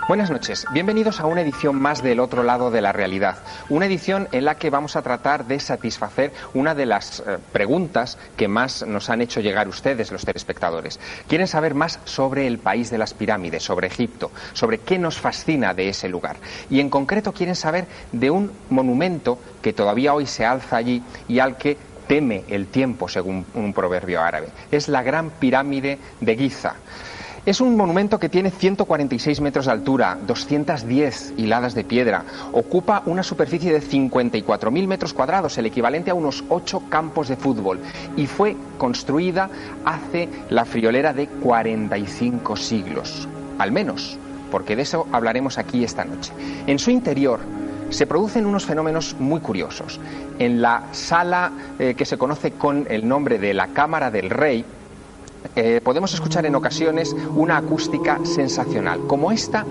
Buenas noches, bienvenidos a una edición más del Otro Lado de la Realidad, una edición en la que vamos a tratar de satisfacer una de las preguntas que más nos han hecho llegar ustedes, los telespectadores. Quieren saber más sobre el país de las pirámides, sobre Egipto, sobre qué nos fascina de ese lugar. Y en concreto quieren saber de un monumento que todavía hoy se alza allí y al que teme el tiempo, según un proverbio árabe. Es la Gran Pirámide de Giza. Es un monumento que tiene 146 metros de altura, 210 hiladas de piedra, ocupa una superficie de 54.000 metros cuadrados, el equivalente a unos 8 campos de fútbol, y fue construida hace la friolera de 45 siglos, al menos, porque de eso hablaremos aquí esta noche. En su interior se producen unos fenómenos muy curiosos. En la sala que se conoce con el nombre de la Cámara del Rey, podemos escuchar en ocasiones una acústica sensacional, como esta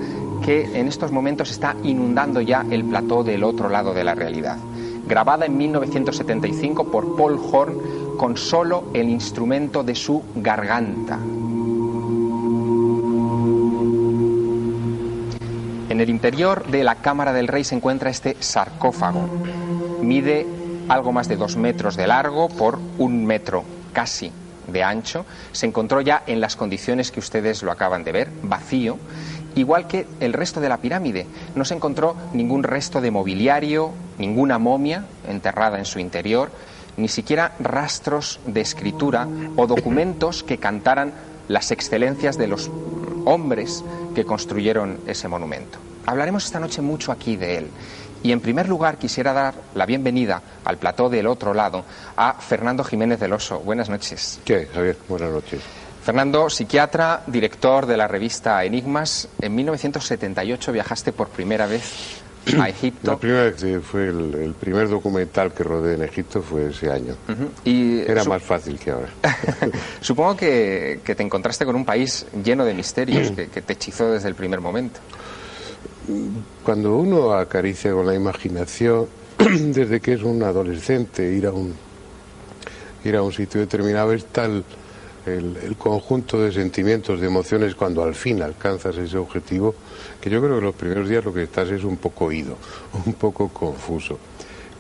que en estos momentos está inundando ya el plató del Otro Lado de la Realidad. Grabada en 1975 por Paul Horn con solo el instrumento de su garganta. En el interior de la Cámara del Rey se encuentra este sarcófago. Mide algo más de 2 metros de largo por 1 metro casi de ancho. Se encontró ya en las condiciones que ustedes lo acaban de ver, vacío, igual que el resto de la pirámide. No se encontró ningún resto de mobiliario, ninguna momia enterrada en su interior, ni siquiera rastros de escritura o documentos que cantaran las excelencias de los hombres que construyeron ese monumento. Hablaremos esta noche mucho aquí de él. Y en primer lugar quisiera dar la bienvenida al plató del Otro Lado a Fernando Jiménez del Oso. Buenas noches. ¿Qué, Javier? Buenas noches. Fernando, psiquiatra, director de la revista Enigmas. En 1978 viajaste por primera vez a Egipto. La primera vez que fue el primer documental que rodé en Egipto fue ese año. Y era más fácil que ahora. Supongo que te encontraste con un país lleno de misterios que te hechizó desde el primer momento. Cuando uno acaricia con la imaginación, desde que es un adolescente, ir a un sitio determinado, es tal el conjunto de sentimientos, de emociones, cuando al fin alcanzas ese objetivo, que yo creo que los primeros días lo que estás es un poco ido, un poco confuso.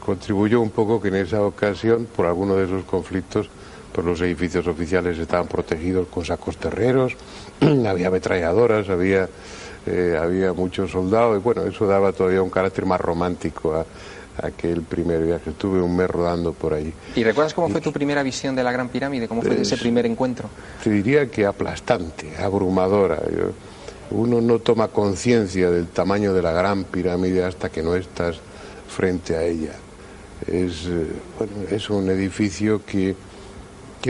Contribuyó un poco que en esa ocasión, por alguno de esos conflictos, pues los edificios oficiales estaban protegidos con sacos terreros, había ametralladoras, había muchos soldados, y bueno, eso daba todavía un carácter más romántico a aquel primer viaje. Estuve 1 mes rodando por allí. ¿Y recuerdas cómo fue tu primera visión de la Gran Pirámide? ¿Cómo fue ese primer encuentro? Te diría que aplastante, abrumadora. Uno no toma conciencia del tamaño de la Gran Pirámide hasta que no estás frente a ella. Es un edificio que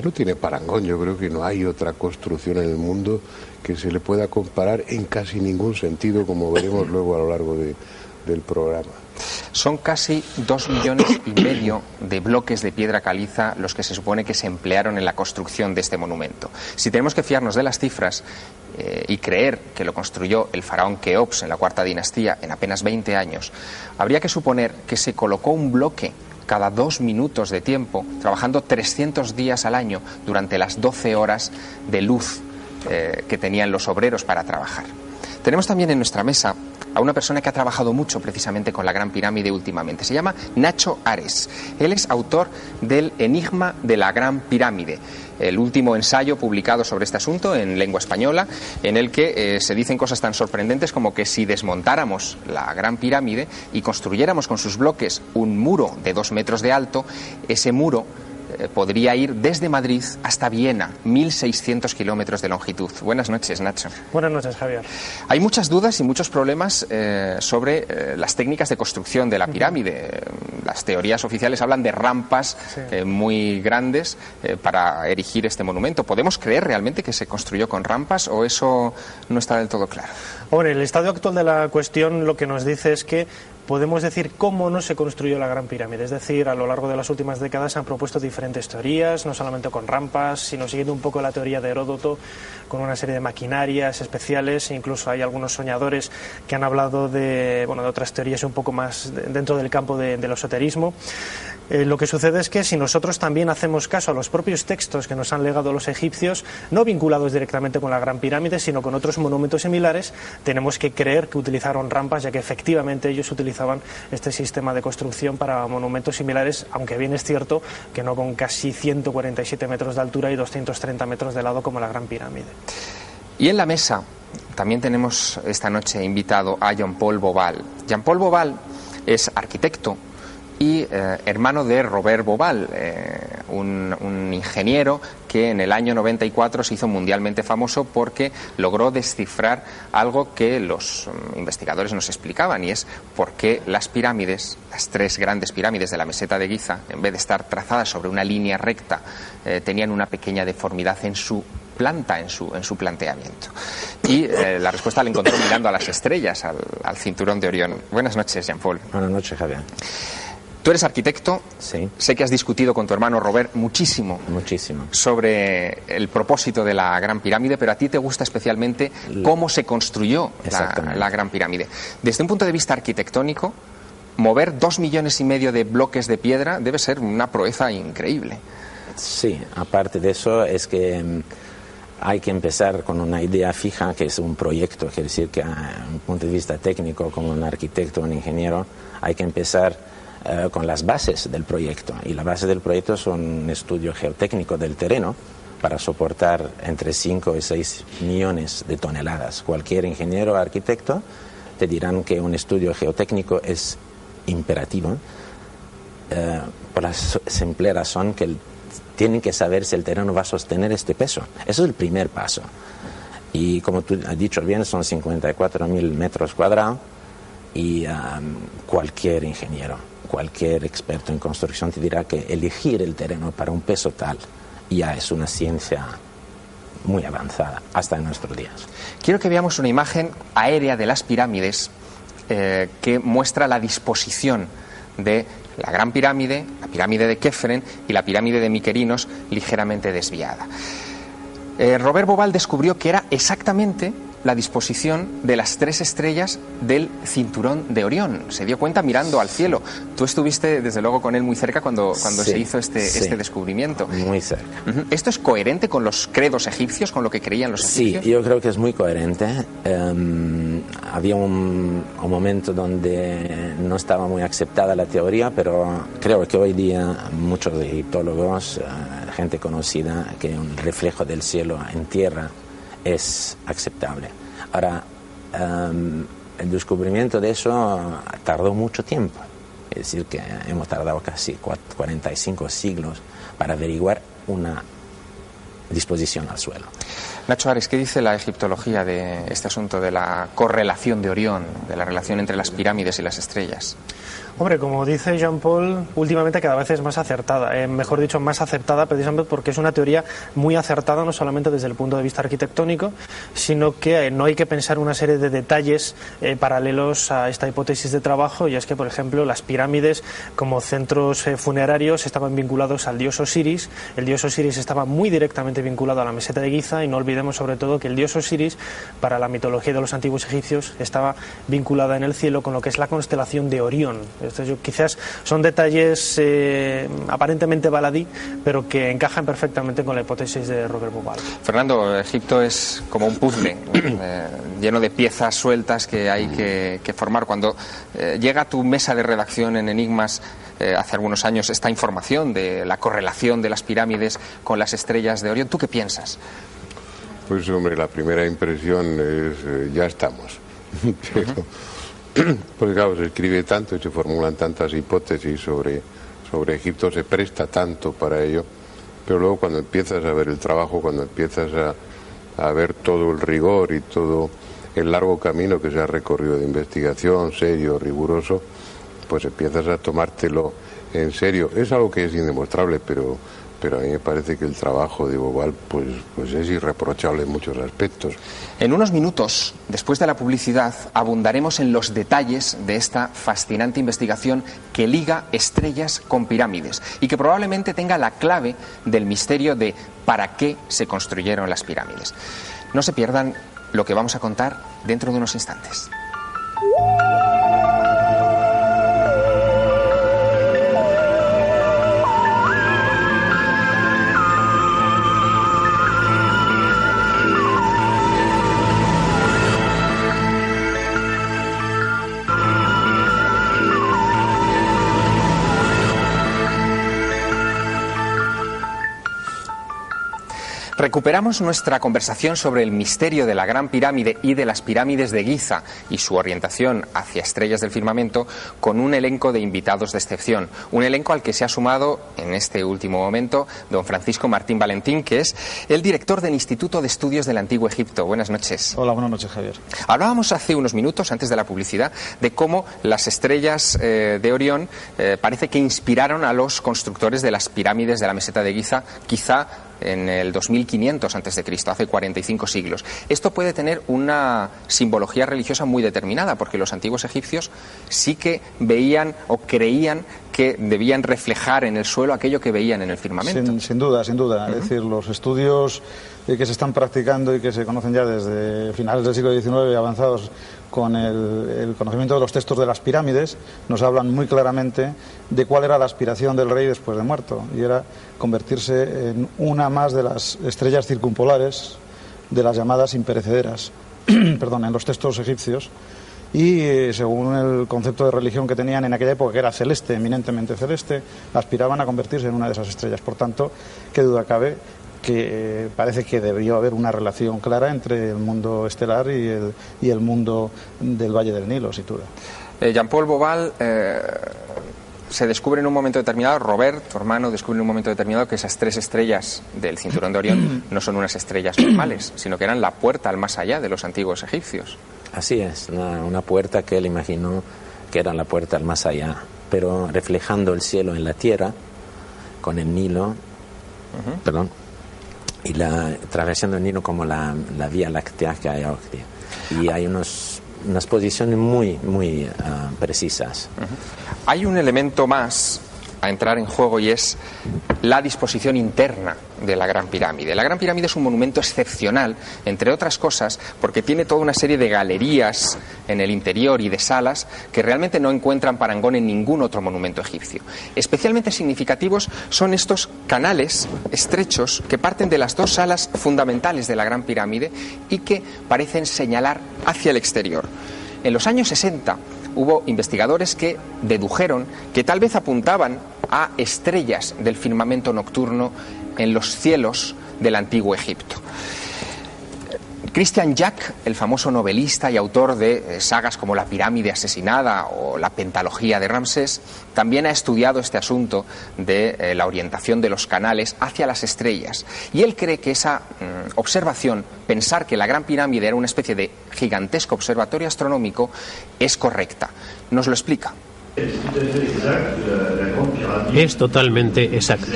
no tiene parangón. Yo creo que no hay otra construcción en el mundo que se le pueda comparar en casi ningún sentido, como veremos luego a lo largo del programa. Son casi 2,5 millones de bloques de piedra caliza los que se supone que se emplearon en la construcción de este monumento. Si tenemos que fiarnos de las cifras y creer que lo construyó el faraón Keops en la Cuarta Dinastía en apenas 20 años, habría que suponer que se colocó un bloque cada 2 minutos de tiempo, trabajando 300 días al año durante las 12 horas de luz que tenían los obreros para trabajar. Tenemos también en nuestra mesa a una persona que ha trabajado mucho precisamente con la Gran Pirámide últimamente. Se llama Nacho Ares. Él es autor del Enigma de la Gran Pirámide, el último ensayo publicado sobre este asunto en lengua española, en el que se dicen cosas tan sorprendentes como que si desmontáramos la Gran Pirámide y construyéramos con sus bloques un muro de 2 metros de alto, ese muro podría ir desde Madrid hasta Viena, 1.600 kilómetros de longitud. Buenas noches, Nacho. Buenas noches, Javier. Hay muchas dudas y muchos problemas sobre las técnicas de construcción de la pirámide. Las teorías oficiales hablan de rampas muy grandes para erigir este monumento. ¿Podemos creer realmente que se construyó con rampas o eso no está del todo claro? Hombre, el estado actual de la cuestión lo que nos dice es que podemos decir cómo no se construyó la Gran Pirámide. Es decir, a lo largo de las últimas décadas se han propuesto diferentes teorías, no solamente con rampas, sino siguiendo un poco la teoría de Heródoto, con una serie de maquinarias especiales. Incluso hay algunos soñadores que han hablado de otras teorías un poco más dentro del campo del esoterismo. Lo que sucede es que si nosotros también hacemos caso a los propios textos que nos han legado los egipcios, no vinculados directamente con la Gran Pirámide, sino con otros monumentos similares, tenemos que creer que utilizaron rampas, ya que efectivamente ellos utilizaban este sistema de construcción para monumentos similares, aunque bien es cierto que no con casi 147 metros de altura y 230 metros de lado como la Gran Pirámide. Y en la mesa también tenemos esta noche invitado a Jean-Paul Boval. Jean-Paul Boval es arquitecto y hermano de Robert Boval, un ingeniero que en el año 94 se hizo mundialmente famoso porque logró descifrar algo que los investigadores nos explicaban, y es por qué las pirámides, las tres grandes pirámides de la meseta de Giza, en vez de estar trazadas sobre una línea recta, tenían una pequeña deformidad en su planta, en su planteamiento. Y la respuesta la encontró mirando a las estrellas, al cinturón de Orión. Buenas noches, Jean-Paul. Buenas noches, Javier. Tú eres arquitecto, sí. Sé que has discutido con tu hermano Robert muchísimo sobre el propósito de la Gran Pirámide, pero a ti te gusta especialmente cómo se construyó la Gran Pirámide. Desde un punto de vista arquitectónico, mover 2,5 millones de bloques de piedra debe ser una proeza increíble. Sí, aparte de eso es que hay que empezar con una idea fija, que es un proyecto, quiere decir que a un punto de vista técnico, como un arquitecto, un ingeniero, hay que empezar con las bases del proyecto, y la base del proyecto es un estudio geotécnico del terreno para soportar entre 5 y 6 millones de toneladas. Cualquier ingeniero o arquitecto te dirán que un estudio geotécnico es imperativo, por la simple razón que tienen que saber si el terreno va a sostener este peso. Eso es el primer paso. Y como tú has dicho bien, son 54.000 metros cuadrados, y cualquier ingeniero, cualquier experto en construcción te dirá que elegir el terreno para un peso tal ya es una ciencia muy avanzada hasta en nuestros días. Quiero que veamos una imagen aérea de las pirámides que muestra la disposición de la Gran Pirámide, la pirámide de Kefren y la pirámide de Miquerinos ligeramente desviada. Robert Boval descubrió que era exactamente la disposición de las 3 estrellas del cinturón de Orión. Se dio cuenta mirando al cielo. Tú estuviste, desde luego, con él muy cerca cuando se hizo este descubrimiento. Muy cerca. ¿Esto es coherente con los credos egipcios, con lo que creían los egipcios? Sí, yo creo que es muy coherente. Había un momento donde no estaba muy aceptada la teoría, pero creo que hoy día muchos egiptólogos, gente conocida, que un reflejo del cielo en tierra es aceptable. Ahora, el descubrimiento de eso tardó mucho tiempo, es decir, que hemos tardado casi 45 siglos para averiguar una disposición al suelo. Nacho Ares, ¿qué dice la egiptología de este asunto de la correlación de Orión, de la relación entre las pirámides y las estrellas? Hombre, como dice Jean-Paul, últimamente cada vez es más acertada, mejor dicho, más acertada precisamente porque es una teoría muy acertada, no solamente desde el punto de vista arquitectónico, sino que no hay que pensar una serie de detalles paralelos a esta hipótesis de trabajo, y es que, por ejemplo, las pirámides como centros funerarios estaban vinculados al dios Osiris. El dios Osiris estaba muy directamente vinculado a la meseta de Giza, y no olvidemos sobre todo que el dios Osiris, para la mitología de los antiguos egipcios, estaba vinculada en el cielo con lo que es la constelación de Orión. Quizás son detalles aparentemente baladí, pero que encajan perfectamente con la hipótesis de Robert Boval. Fernando, Egipto es como un puzzle lleno de piezas sueltas que hay que formar. Cuando llega a tu mesa de redacción en Enigmas hace algunos años esta información de la correlación de las pirámides con las estrellas de Orión, ¿tú qué piensas? Pues hombre, la primera impresión es ya estamos. Pero, porque claro, se escribe tanto y se formulan tantas hipótesis sobre Egipto, se presta tanto para ello, pero luego cuando empiezas a ver el trabajo, cuando empiezas a ver todo el rigor y todo el largo camino que se ha recorrido de investigación, serio, riguroso, pues empiezas a tomártelo en serio. Es algo que es indemostrable, pero a mí me parece que el trabajo de Boval pues es irreprochable en muchos aspectos. En unos minutos, después de la publicidad, abundaremos en los detalles de esta fascinante investigación que liga estrellas con pirámides y que probablemente tenga la clave del misterio de para qué se construyeron las pirámides. No se pierdan lo que vamos a contar dentro de unos instantes. Recuperamos nuestra conversación sobre el misterio de la Gran Pirámide y de las pirámides de Giza y su orientación hacia estrellas del firmamento con un elenco de invitados de excepción. Un elenco al que se ha sumado en este último momento don Francisco Martín Valentín, que es el director del Instituto de Estudios del Antiguo Egipto. Buenas noches. Hola, buenas noches, Javier. Hablábamos hace unos minutos, antes de la publicidad, de cómo las estrellas de Orión parece que inspiraron a los constructores de las pirámides de la meseta de Giza, quizá en el 2500 a.C., hace 45 siglos. Esto puede tener una simbología religiosa muy determinada, porque los antiguos egipcios sí que veían o creían que debían reflejar en el suelo aquello que veían en el firmamento. Sin duda. Es decir, los estudios que se están practicando y que se conocen ya desde finales del siglo XIX avanzados con el conocimiento de los textos de las pirámides, nos hablan muy claramente de cuál era la aspiración del rey después de muerto, y era convertirse en una más de las estrellas circumpolares de las llamadas imperecederas, en los textos egipcios, y según el concepto de religión que tenían en aquella época, que era celeste, eminentemente celeste, aspiraban a convertirse en una de esas estrellas. Por tanto, qué duda cabe que parece que debió haber una relación clara entre el mundo estelar y el mundo del Valle del Nilo, sin duda. Jean-Paul Boval se descubre en un momento determinado, Robert, tu hermano, descubre en un momento determinado que esas 3 estrellas del cinturón de Orión no son unas estrellas normales, sino que eran la puerta al más allá de los antiguos egipcios. Así es, una puerta que él imaginó que era la puerta al más allá, pero reflejando el cielo en la tierra, con el Nilo, y atravesando el Nilo como la Vía Láctea que hay aquí. Y hay unas posiciones muy precisas. Hay un elemento más a entrar en juego, y es la disposición interna de la Gran Pirámide. La Gran Pirámide es un monumento excepcional, entre otras cosas, porque tiene toda una serie de galerías en el interior y de salas que realmente no encuentran parangón en ningún otro monumento egipcio. Especialmente significativos son estos canales estrechos que parten de las 2 salas fundamentales de la Gran Pirámide y que parecen señalar hacia el exterior. En los años 60 hubo investigadores que dedujeron que tal vez apuntaban a estrellas del firmamento nocturno en los cielos del antiguo Egipto. Christian Jack, el famoso novelista y autor de sagas como La pirámide asesinada o La pentalogía de Ramsés, también ha estudiado este asunto de la orientación de los canales hacia las estrellas. Y él cree que esa observación, pensar que la Gran Pirámide era una especie de gigantesco observatorio astronómico, es correcta. ¿Nos lo explica? Es totalmente exacto.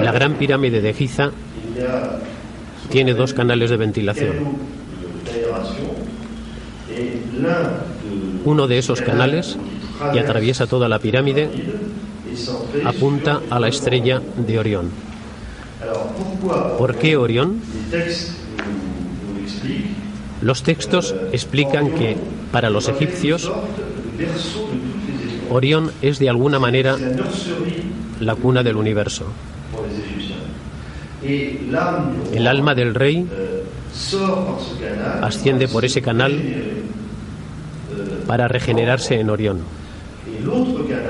La Gran Pirámide de Giza tiene 2 canales de ventilación. Uno de esos canales, que atraviesa toda la pirámide, apunta a la estrella de Orión. ¿Por qué Orión? Los textos explican que, para los egipcios, Orión es de alguna manera la cuna del universo. El alma del rey asciende por ese canal para regenerarse en Orión.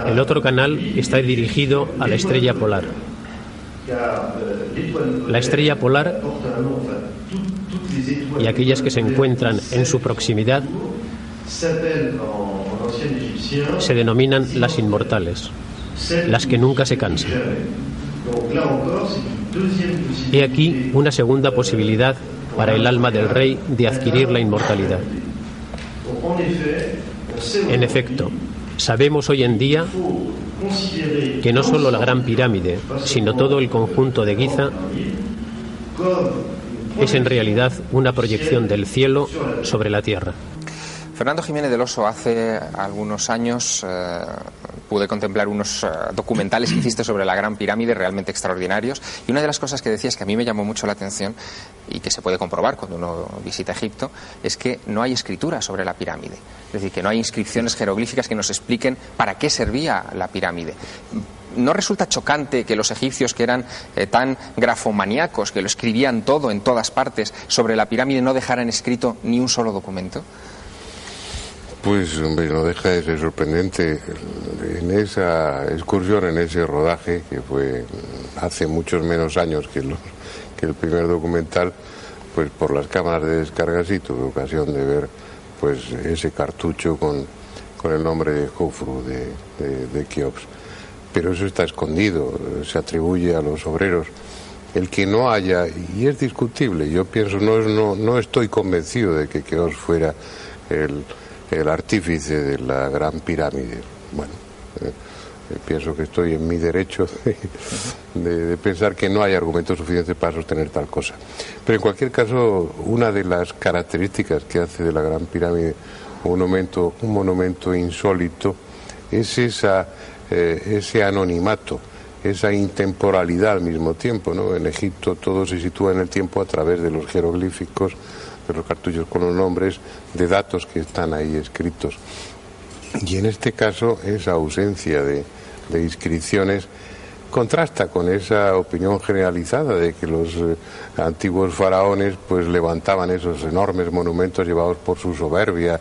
El otro canal está dirigido a la estrella polar. La estrella polar y aquellas que se encuentran en su proximidad se denominan las inmortales, las que nunca se cansan. He aquí una segunda posibilidad para el alma del rey de adquirir la inmortalidad. En efecto, sabemos hoy en día que no solo la Gran Pirámide, sino todo el conjunto de Giza es en realidad una proyección del cielo sobre la tierra. Fernando Jiménez del Oso, hace algunos años pude contemplar unos documentales que hiciste sobre la Gran Pirámide realmente extraordinarios, y una de las cosas que decías que a mí me llamó mucho la atención y que se puede comprobar cuando uno visita Egipto es que no hay escritura sobre la pirámide, es decir, que no hay inscripciones jeroglíficas que nos expliquen para qué servía la pirámide. ¿No resulta chocante que los egipcios, que eran tan grafomaníacos, que lo escribían todo en todas partes sobre la pirámide, no dejaran escrito ni un solo documento? Pues, hombre, no deja de ser sorprendente. En esa excursión, en ese rodaje, que fue hace muchos menos años que que el primer documental, pues por las cámaras de descarga sí tuve ocasión de ver pues ese cartucho con el nombre de Jofru de Keops. Pero eso está escondido, se atribuye a los obreros. El que no haya, y es discutible, yo pienso, no estoy convencido de que Keops fuera el artífice de la Gran Pirámide. Bueno, pienso que estoy en mi derecho de pensar que no hay argumentos suficientes para sostener tal cosa. Pero en cualquier caso, una de las características que hace de la Gran Pirámide un monumento insólito es ese anonimato, esa intemporalidad al mismo tiempo, ¿no? En Egipto todo se sitúa en el tiempo a través de los jeroglíficos, de los cartuchos con los nombres, de datos que están ahí escritos. Y en este caso esa ausencia de inscripciones contrasta con esa opinión generalizada de que los antiguos faraones pues levantaban esos enormes monumentos llevados por su soberbia.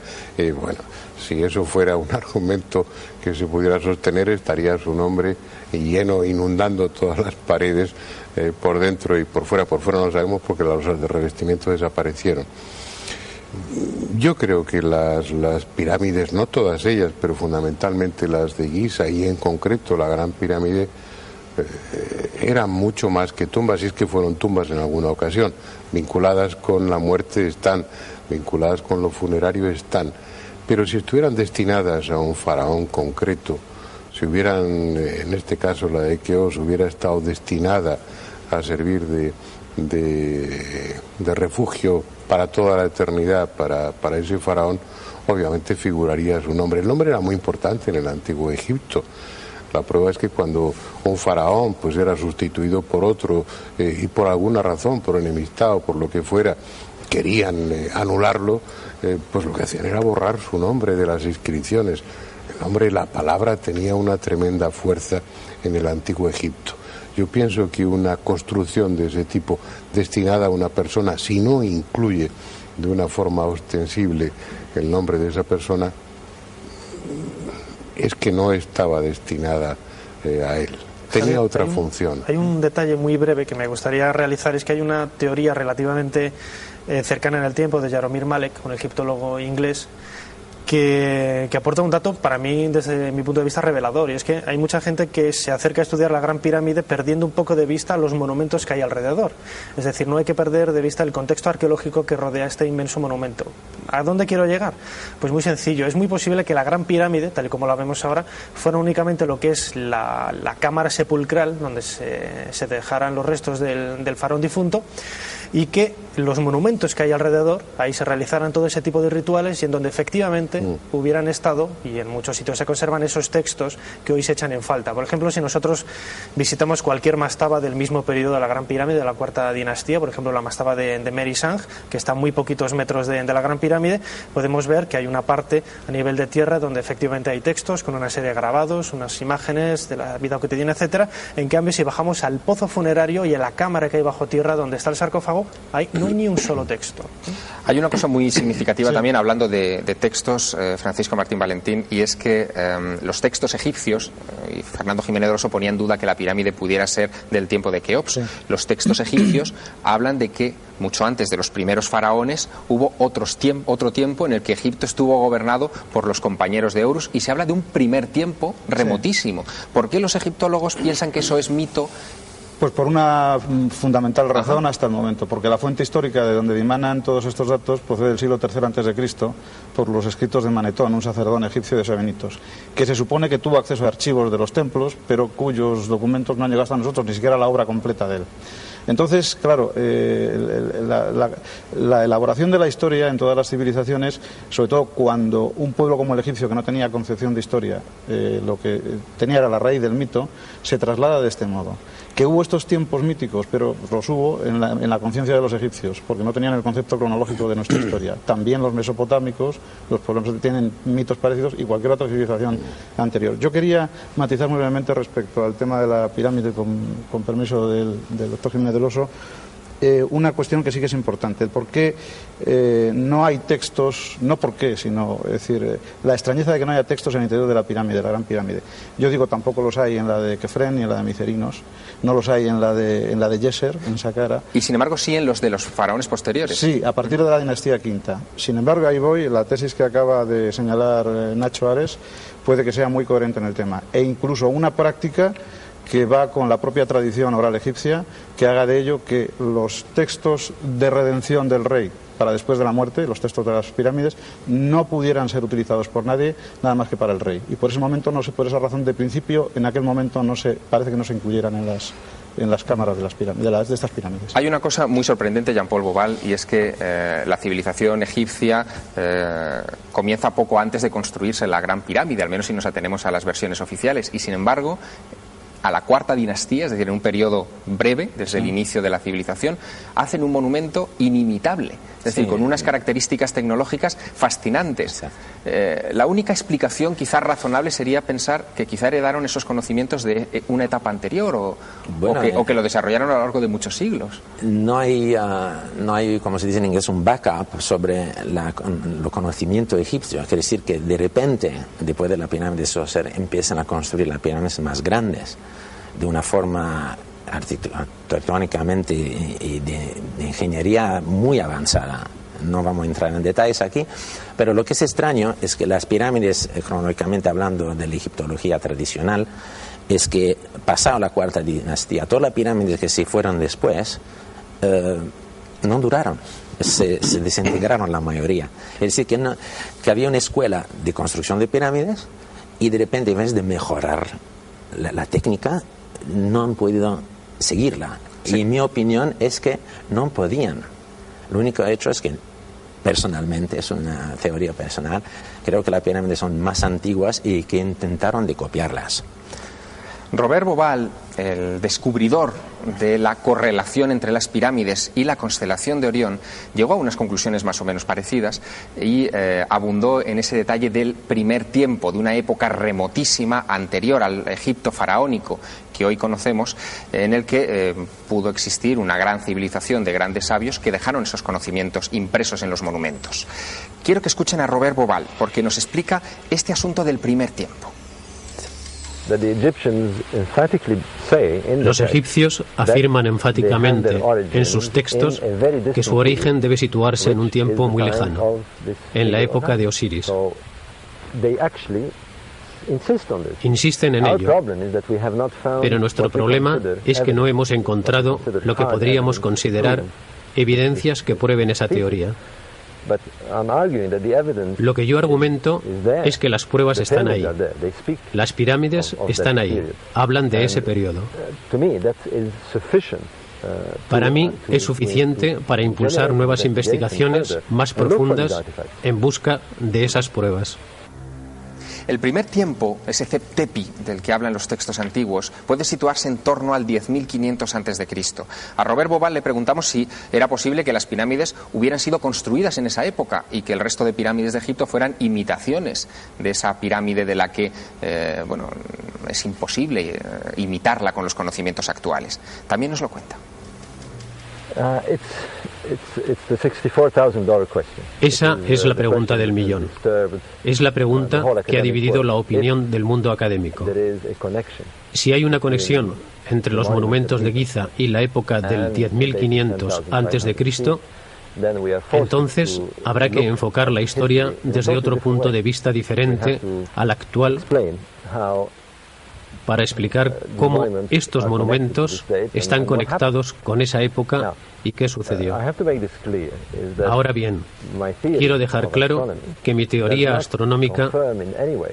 Bueno, si eso fuera un argumento que se pudiera sostener, estaría su nombre lleno, inundando todas las paredes por dentro y por fuera. Por fuera no lo sabemos porque las losas de revestimiento desaparecieron. Yo creo que las pirámides, no todas ellas, pero fundamentalmente las de Giza y en concreto la Gran Pirámide, eran mucho más que tumbas, y es que fueron tumbas en alguna ocasión. Vinculadas con la muerte están, vinculadas con lo funerario están. Pero si estuvieran destinadas a un faraón concreto, si hubieran, en este caso la de Keops, hubiera estado destinada a servir de refugio para toda la eternidad para ese faraón, obviamente figuraría su nombre. El nombre era muy importante en el antiguo Egipto. La prueba es que cuando un faraón pues era sustituido por otro y por alguna razón, por enemistad o por lo que fuera, querían anularlo, pues lo que hacían era borrar su nombre de las inscripciones. El nombre, la palabra tenía una tremenda fuerza en el antiguo Egipto. Yo pienso que una construcción de ese tipo destinada a una persona, si no incluye de una forma ostensible el nombre de esa persona, es que no estaba destinada a él. Tenía otra función. Hay un detalle muy breve que me gustaría realizar, es que hay una teoría relativamente cercana en el tiempo de Jaromir Malek, un egiptólogo inglés, que aporta un dato para mí desde mi punto de vista revelador, y es que hay mucha gente que se acerca a estudiar la Gran Pirámide perdiendo un poco de vista los monumentos que hay alrededor. Es decir, no hay que perder de vista el contexto arqueológico que rodea este inmenso monumento. ¿A dónde quiero llegar? Pues muy sencillo, es muy posible que la Gran Pirámide, tal y como la vemos ahora, fuera únicamente lo que es la cámara sepulcral donde se dejaran los restos del faraón difunto, y que los monumentos que hay alrededor, ahí se realizaran todo ese tipo de rituales y en donde efectivamente hubieran estado, y en muchos sitios se conservan esos textos que hoy se echan en falta. Por ejemplo, si nosotros visitamos cualquier mastaba del mismo periodo de la Gran Pirámide, de la Cuarta Dinastía, por ejemplo la mastaba de Merisang, que está a muy poquitos metros de la Gran Pirámide, podemos ver que hay una parte a nivel de tierra donde efectivamente hay textos con una serie de grabados, unas imágenes de la vida cotidiana, etcétera. En cambio, si bajamos al pozo funerario y a la cámara que hay bajo tierra donde está el sarcófago, ahí no hay ni un solo texto. Hay una cosa muy significativa también, hablando de textos, Francisco Martín Valentín, y es que los textos egipcios, y Fernando Jiménez Rosso ponía en duda que la pirámide pudiera ser del tiempo de Keops. Los textos egipcios hablan de que mucho antes de los primeros faraones hubo otro tiempo en el que Egipto estuvo gobernado por los compañeros de Horus, y se habla de un primer tiempo remotísimo. ¿Por qué los egiptólogos piensan que eso es mito? Pues por una fundamental razón hasta el momento, porque la fuente histórica de donde dimanan todos estos datos procede del siglo III a.C., por los escritos de Manetón, un sacerdote egipcio de Sebenitos, que se supone que tuvo acceso a archivos de los templos, pero cuyos documentos no han llegado hasta nosotros, ni siquiera la obra completa de él. Entonces, claro, la elaboración de la historia en todas las civilizaciones, sobre todo cuando un pueblo como el egipcio, que no tenía concepción de historia, lo que tenía era la raíz del mito, se traslada de este modo. Que hubo estos tiempos míticos, pero los hubo en la conciencia de los egipcios, porque no tenían el concepto cronológico de nuestra historia. También los mesopotámicos, los pueblos tienen mitos parecidos, y cualquier otra civilización anterior. Yo quería matizar muy brevemente respecto al tema de la pirámide, con permiso del doctor Jiménez del Oso. una cuestión que sí que es importante, el por qué no hay textos, no por qué, sino, es decir, la extrañeza de que no haya textos en el interior de la pirámide, de la Gran Pirámide. Yo digo, tampoco los hay en la de Kefren ni en la de Micerinos, no los hay en la de Djeser, en Saqqara. Y sin embargo sí en los de los faraones posteriores. Sí, a partir de la dinastía quinta. Sin embargo, ahí voy, la tesis que acaba de señalar Nacho Ares puede que sea muy coherente en el tema, e incluso una práctica que va con la propia tradición oral egipcia, que haga de ello que los textos de redención del rey para después de la muerte, los textos de las pirámides, no pudieran ser utilizados por nadie, nada más que para el rey. Y por ese momento, por esa razón de principio, en aquel momento parece que no se incluyeran en las cámaras de estas pirámides. Hay una cosa muy sorprendente, Jean-Paul Boval, y es que la civilización egipcia comienza poco antes de construirse la Gran Pirámide, al menos si nos atenemos a las versiones oficiales, y sin embargo a la cuarta dinastía, es decir, en un periodo breve, desde el inicio de la civilización, hacen un monumento inimitable, es decir, con unas características tecnológicas fascinantes. La única explicación quizás razonable sería pensar que quizá heredaron esos conocimientos de una etapa anterior o que lo desarrollaron a lo largo de muchos siglos. No hay, como se dice en inglés, un backup sobre los conocimientos egipcios. Quiere decir que de repente, después de la pirámide de Djoser, empiezan a construir las pirámides más grandes de una forma arquitectónicamente y de ingeniería muy avanzada. No vamos a entrar en detalles aquí, pero lo que es extraño es que las pirámides, cronológicamente hablando de la egiptología tradicional, es que pasado la cuarta dinastía, todas las pirámides que se fueron después no duraron, se desintegraron la mayoría. Es decir, que había una escuela de construcción de pirámides y de repente, en vez de mejorar la técnica, no han podido seguirla. Sí. Y mi opinión es que no podían. Lo único hecho es que, personalmente, es una teoría personal, creo que las pirámides son más antiguas y que intentaron de copiarlas. Robert Bauval, el descubridor de la correlación entre las pirámides y la constelación de Orión, llegó a unas conclusiones más o menos parecidas y abundó en ese detalle del primer tiempo, de una época remotísima anterior al Egipto faraónico que hoy conocemos, en el que pudo existir una gran civilización de grandes sabios que dejaron esos conocimientos impresos en los monumentos. Quiero que escuchen a Robert Bauval porque nos explica este asunto del primer tiempo. Los egipcios afirman enfáticamente en sus textos que su origen debe situarse en un tiempo muy lejano, en la época de Osiris. Insisten en ello, pero nuestro problema es que no hemos encontrado lo que podríamos considerar evidencias que prueben esa teoría. Lo que yo argumento es que las pruebas están ahí. Las pirámides están ahí. Hablan de ese periodo. Para mí es suficiente para impulsar nuevas investigaciones más profundas en busca de esas pruebas. El primer tiempo, ese Tepi del que hablan los textos antiguos, puede situarse en torno al 10.500 a.C. A Robert Bauval le preguntamos si era posible que las pirámides hubieran sido construidas en esa época y que el resto de pirámides de Egipto fueran imitaciones de esa pirámide de la que es imposible imitarla con los conocimientos actuales. También nos lo cuenta. Esa es la pregunta del millón. Es la pregunta que ha dividido la opinión del mundo académico. Si hay una conexión entre los monumentos de Giza y la época del 10.500 a.C., entonces habrá que enfocar la historia desde otro punto de vista diferente al actual para explicar cómo estos monumentos están conectados con esa época y qué sucedió. Ahora bien, quiero dejar claro que mi teoría astronómica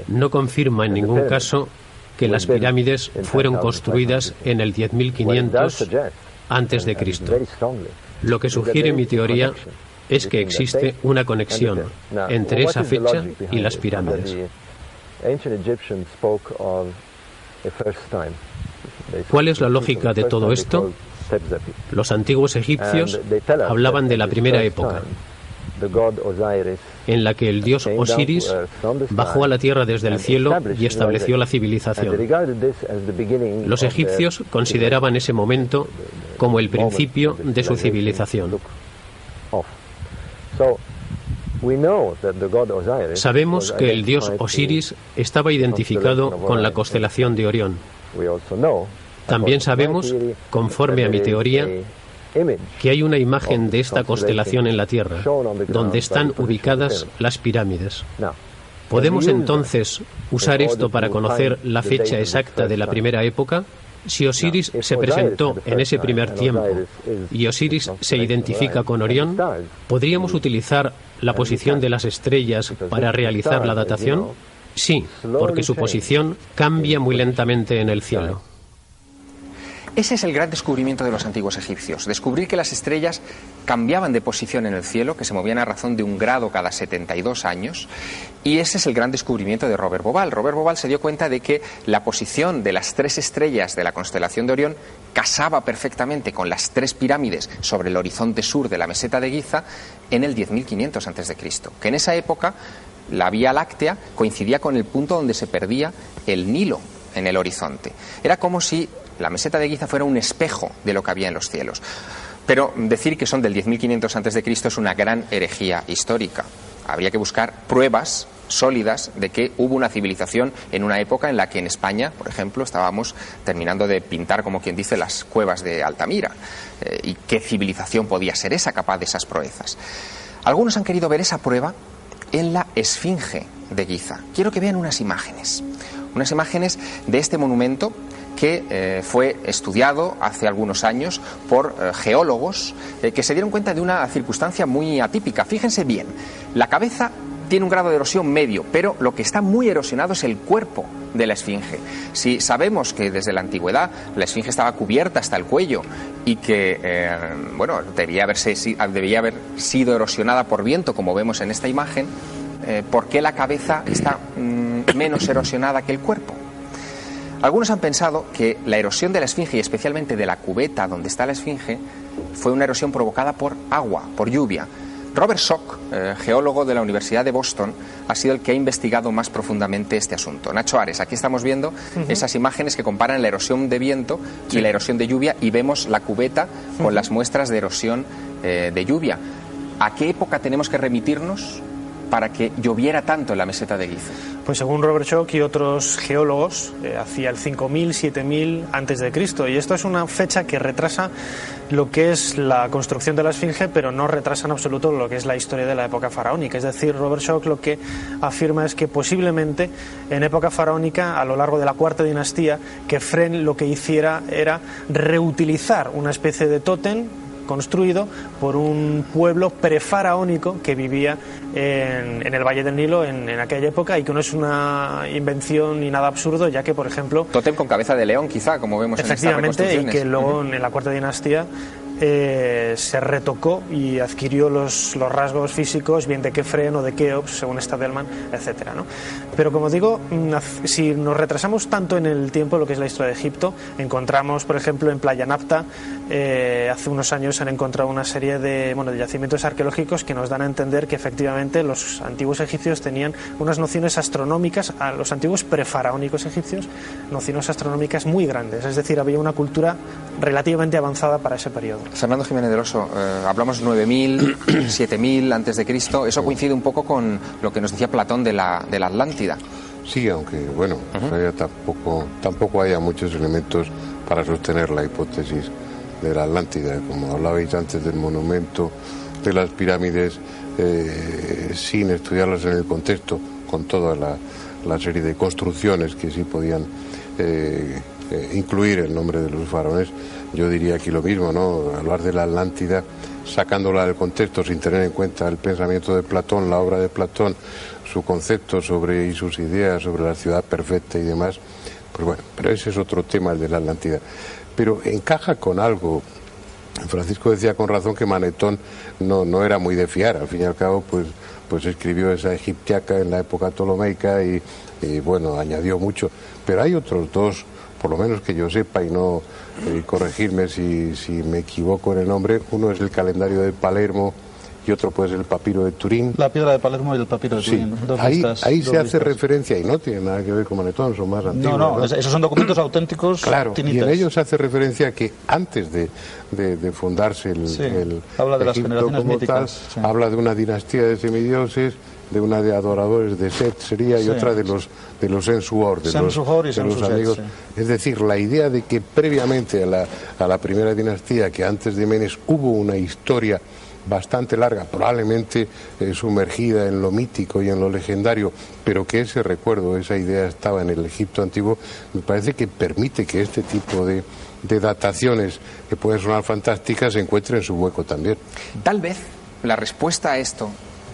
no confirma en ningún caso que las pirámides fueron construidas en el 10.500 antes de Cristo. Lo que sugiere mi teoría es que existe una conexión entre esa fecha y las pirámides. ¿Cuál es la lógica de todo esto? Los antiguos egipcios hablaban de la primera época, en la que el dios Osiris bajó a la tierra desde el cielo y estableció la civilización. Los egipcios consideraban ese momento como el principio de su civilización. Sabemos que el dios Osiris estaba identificado con la constelación de Orión. También sabemos, conforme a mi teoría, que hay una imagen de esta constelación en la Tierra, donde están ubicadas las pirámides. ¿Podemos entonces usar esto para conocer la fecha exacta de la primera época? Si Osiris se presentó en ese primer tiempo y Osiris se identifica con Orión, ¿podríamos utilizar la posición de las estrellas para realizar la datación? Sí, porque su posición cambia muy lentamente en el cielo. Ese es el gran descubrimiento de los antiguos egipcios, descubrir que las estrellas cambiaban de posición en el cielo, que se movían a razón de 1 grado cada 72 años, y ese es el gran descubrimiento de Robert Bauval. Robert Bauval se dio cuenta de que la posición de las 3 estrellas de la constelación de Orión casaba perfectamente con las 3 pirámides sobre el horizonte sur de la meseta de Giza en el 10.500 a.C., que en esa época la Vía Láctea coincidía con el punto donde se perdía el Nilo en el horizonte. Era como si la meseta de Giza fuera un espejo de lo que había en los cielos. Pero decir que son del 10.500 a.C. es una gran herejía histórica. Habría que buscar pruebas sólidas de que hubo una civilización en una época en la que en España, por ejemplo, estábamos terminando de pintar, como quien dice, las cuevas de Altamira. ¿Y qué civilización podía ser esa, capaz de esas proezas? Algunos han querido ver esa prueba en la Esfinge de Giza. Quiero que vean unas imágenes de este monumento que fue estudiado hace algunos años por geólogos que se dieron cuenta de una circunstancia muy atípica. Fíjense bien, la cabeza tiene un grado de erosión medio, pero lo que está muy erosionado es el cuerpo de la esfinge. Si sabemos que desde la antigüedad la esfinge estaba cubierta hasta el cuello y que debía haber sido erosionada por viento, como vemos en esta imagen, ¿por qué la cabeza está menos erosionada que el cuerpo? Algunos han pensado que la erosión de la esfinge, y especialmente de la cubeta donde está la esfinge, fue una erosión provocada por agua, por lluvia. Robert Schoch, geólogo de la Universidad de Boston, ha sido el que ha investigado más profundamente este asunto. Nacho Ares, aquí estamos viendo esas imágenes que comparan la erosión de viento y la erosión de lluvia, y vemos la cubeta con las muestras de erosión de lluvia. ¿A qué época tenemos que remitirnos para que lloviera tanto en la meseta de Giza? Pues según Robert Schoch y otros geólogos, hacia el 5000, 7000 antes de Cristo, y esto es una fecha que retrasa lo que es la construcción de la esfinge, pero no retrasa en absoluto lo que es la historia de la época faraónica. Es decir, Robert Schoch lo que afirma es que posiblemente en época faraónica, a lo largo de la cuarta dinastía, Kefren lo que hiciera era reutilizar una especie de tótem construido por un pueblo prefaraónico que vivía en el Valle del Nilo en aquella época, y que no es una invención ni nada absurdo, ya que, por ejemplo... Tótem con cabeza de león, quizá, como vemos en estas reconstrucciones. Efectivamente, y que luego en la cuarta dinastía se retocó y adquirió los rasgos físicos bien de Kefren o de Keops, según Stadelman, etcétera, ¿no? Pero como digo, si nos retrasamos tanto en el tiempo, lo que es la historia de Egipto, encontramos, por ejemplo, en Playa Nafta, hace unos años han encontrado una serie de yacimientos arqueológicos que nos dan a entender que efectivamente los antiguos egipcios tenían unas nociones astronómicas, a los antiguos prefaraónicos egipcios, nociones astronómicas muy grandes, es decir, había una cultura relativamente avanzada para ese periodo. Fernando Jiménez del Oso, hablamos 9000, 7000 antes de Cristo. Eso coincide un poco con lo que nos decía Platón de la Atlántida. Sí, aunque bueno, tampoco haya muchos elementos para sostener la hipótesis de la Atlántida. Como hablabais antes del monumento, de las pirámides, sin estudiarlas en el contexto, con toda la serie de construcciones que sí podían incluir el nombre de los faraones, yo diría aquí lo mismo, ¿no? Hablar de la Atlántida sacándola del contexto sin tener en cuenta el pensamiento de Platón, la obra de Platón, su concepto sobre y sus ideas sobre la ciudad perfecta y demás, pues bueno, pero ese es otro tema, el de la Atlántida. Pero encaja con algo. Francisco decía con razón que Manetón no era muy de fiar, al fin y al cabo pues escribió esa Egiptiaca en la época ptolomeica y bueno, añadió mucho, pero hay otros dos, por lo menos que yo sepa, y no corregirme si me equivoco en el nombre. Uno es el calendario de Palermo y y otro puede ser el papiro de Turín. La piedra de Palermo y el papiro de Turín. Sí, ahí se hace referencia, y no tiene nada que ver con Manetón, son más antiguos. No, esos son documentos auténticos. Claro, tinitas. y en ellos se hace referencia a que antes de fundarse el habla de las Egipto generaciones como míticas, tal, habla de una dinastía de semidioses, de una de adoradores de Set sería, y otra de los Sensuor, de los amigos. Sí. Es decir, la idea de que previamente a la primera dinastía, que antes de Menes hubo una historia bastante larga, probablemente sumergida en lo mítico y en lo legendario, pero que ese recuerdo, esa idea estaba en el Egipto antiguo, me parece que permite que este tipo de dataciones, que pueden sonar fantásticas, encuentren su hueco también. Tal vez la respuesta a esto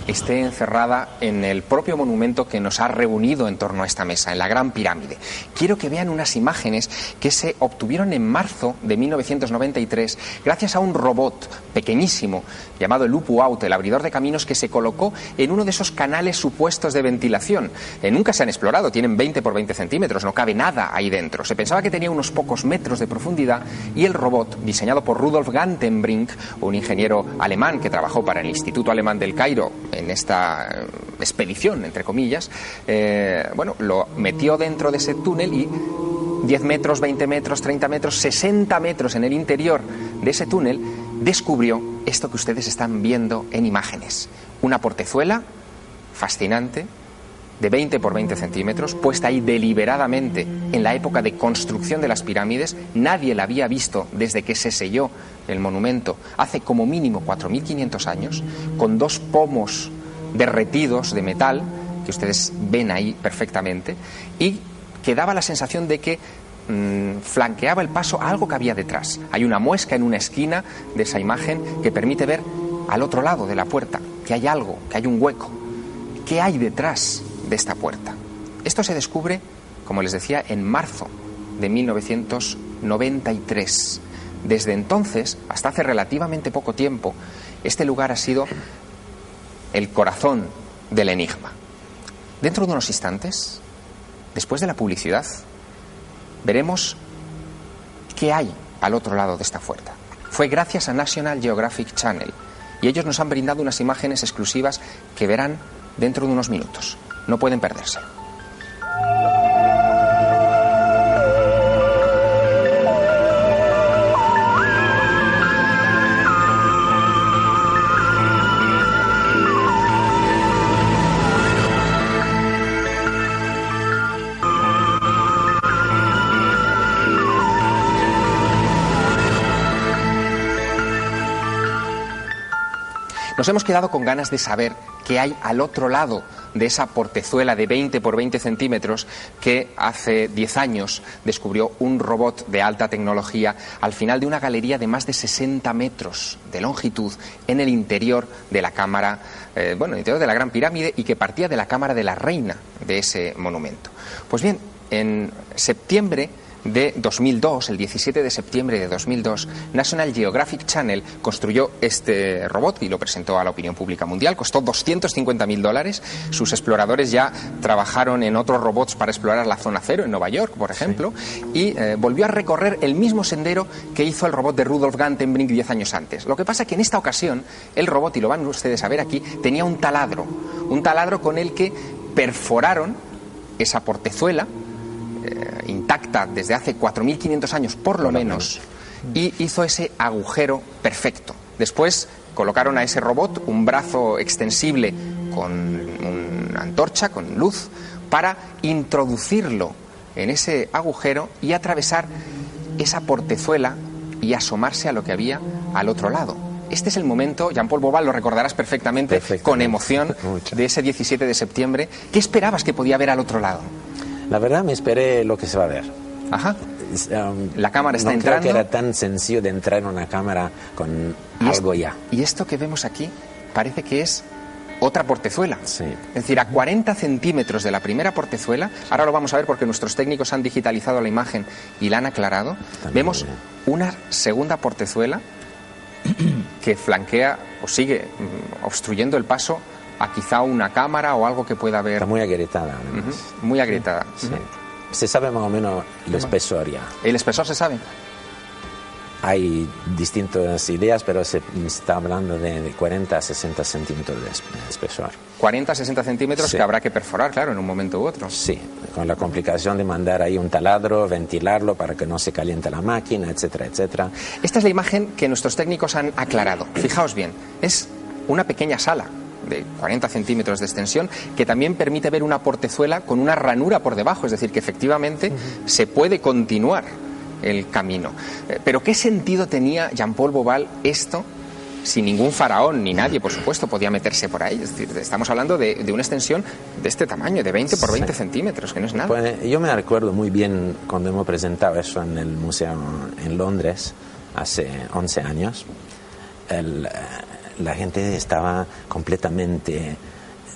esté encerrada en el propio monumento que nos ha reunido en torno a esta mesa, en la Gran Pirámide. Quiero que vean unas imágenes que se obtuvieron en marzo de 1993 gracias a un robot pequeñísimo llamado el Upuaut, el abridor de caminos, que se colocó en uno de esos canales supuestos de ventilación. Nunca se han explorado, tienen 20 por 20 centímetros, no cabe nada ahí dentro. Se pensaba que tenía unos pocos metros de profundidad y el robot, diseñado por Rudolf Gantenbrink, un ingeniero alemán que trabajó para el Instituto Alemán del Cairo en esta expedición, entre comillas, lo metió dentro de ese túnel y 10 metros, 20 metros, 30 metros, 60 metros en el interior de ese túnel, descubrió esto que ustedes están viendo en imágenes. Una portezuela fascinante de 20 por 20 centímetros, puesta ahí deliberadamente en la época de construcción de las pirámides. Nadie la había visto desde que se selló el monumento hace como mínimo 4.500 años, con dos pomos derretidos de metal, que ustedes ven ahí perfectamente, y que daba la sensación de que flanqueaba el paso a algo que había detrás. Hay una muesca en una esquina de esa imagen que permite ver al otro lado de la puerta que hay algo, que hay un hueco. ¿Qué hay detrás de esta puerta? Esto se descubre, como les decía, en marzo de 1993. Desde entonces, hasta hace relativamente poco tiempo, este lugar ha sido el corazón del enigma. Dentro de unos instantes, después de la publicidad, veremos qué hay al otro lado de esta puerta. Fue gracias a National Geographic Channel y ellos nos han brindado unas imágenes exclusivas que verán dentro de unos minutos. No pueden perderse. Nos hemos quedado con ganas de saber qué hay al otro lado de esa portezuela de 20 por 20 centímetros que hace 10 años descubrió un robot de alta tecnología al final de una galería de más de 60 metros de longitud en el interior de la cámara, en el interior de la Gran Pirámide, y que partía de la cámara de la reina de ese monumento. Pues bien, en septiembre de 2002, el 17 de septiembre de 2002, National Geographic Channel construyó este robot y lo presentó a la opinión pública mundial. Costó $250.000. Sus exploradores ya trabajaron en otros robots para explorar la zona cero en Nueva York, por ejemplo, y volvió a recorrer el mismo sendero que hizo el robot de Rudolf Gantenbrink 10 años antes. Lo que pasa es que en esta ocasión el robot, y lo van ustedes a ver aquí, tenía un taladro con el que perforaron esa portezuela intacta desde hace 4.500 años por lo menos, y hizo ese agujero perfecto. Después colocaron a ese robot un brazo extensible con una antorcha, con luz, para introducirlo en ese agujero y atravesar esa portezuela y asomarse a lo que había al otro lado. Este es el momento, Jean-Paul Boval, lo recordarás perfectamente, con emoción, de ese 17 de septiembre. ¿Qué esperabas que podía haber al otro lado? La verdad me esperé lo que se va a ver. Ajá. La cámara está entrando. No creo que era tan sencillo de entrar en una cámara con algo ya. Y esto que vemos aquí parece que es otra portezuela. Sí. Es decir, a 40 centímetros de la primera portezuela, ahora lo vamos a ver porque nuestros técnicos han digitalizado la imagen y la han aclarado, vemos una segunda portezuela que flanquea o sigue obstruyendo el paso a quizá una cámara o algo que pueda haber. Está muy agrietada. Muy agrietada. Sí. Se sabe más o menos el espesor ya. ¿El espesor se sabe? hay distintas ideas, pero se está hablando de 40 a 60 centímetros de espesor. 40 a 60 centímetros, sí, que habrá que perforar, claro, en un momento u otro. Sí, con la complicación de mandar ahí un taladro, ventilarlo para que no se caliente la máquina, etcétera, etcétera. Esta es la imagen que nuestros técnicos han aclarado. Fijaos bien, es una pequeña sala de 40 centímetros de extensión que también permite ver una portezuela con una ranura por debajo, es decir, que efectivamente se puede continuar el camino. Pero ¿qué sentido tenía Jean-Paul Beauval esto? Si ningún faraón ni nadie, por supuesto, podía meterse por ahí. Es decir, estamos hablando de una extensión de este tamaño, de 20 por 20 centímetros, que no es nada. Pues, yo me recuerdo muy bien cuando hemos presentado eso en el museo en Londres, hace 11 años. La gente estaba completamente...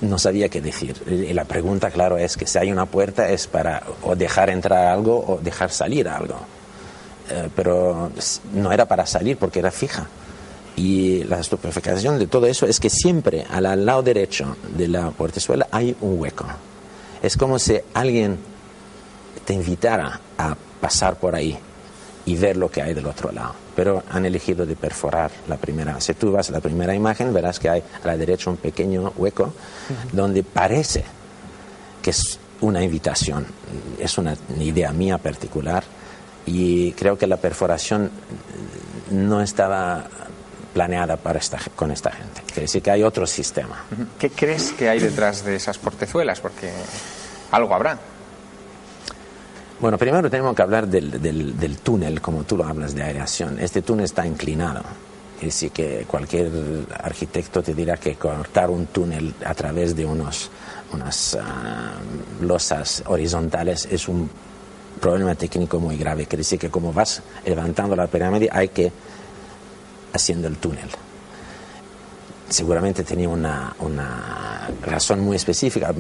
no sabía qué decir. Y la pregunta, claro, es que si hay una puerta es para o dejar entrar algo o dejar salir algo. Pero no era para salir porque era fija. Y la estupefacción de todo eso es que siempre al lado derecho de la portezuela hay un hueco. Es como si alguien te invitara a pasar por ahí y ver lo que hay del otro lado. Pero han elegido de perforar la primera. Si tú vas a la primera imagen, verás que hay a la derecha un pequeño hueco donde parece que es una invitación. Es una idea mía particular y creo que la perforación no estaba planeada con esta gente. Quiere decir que hay otro sistema. ¿Qué crees que hay detrás de esas portezuelas? Porque algo habrá. Bueno, primero tenemos que hablar del túnel, como tú lo hablas de aireación. Este túnel está inclinado. Es decir, que cualquier arquitecto te dirá que cortar un túnel a través de unas losas horizontales es un problema técnico muy grave. Quiere decir que como vas levantando la pirámide hay que haciendo el túnel. Seguramente tenía una razón muy específica.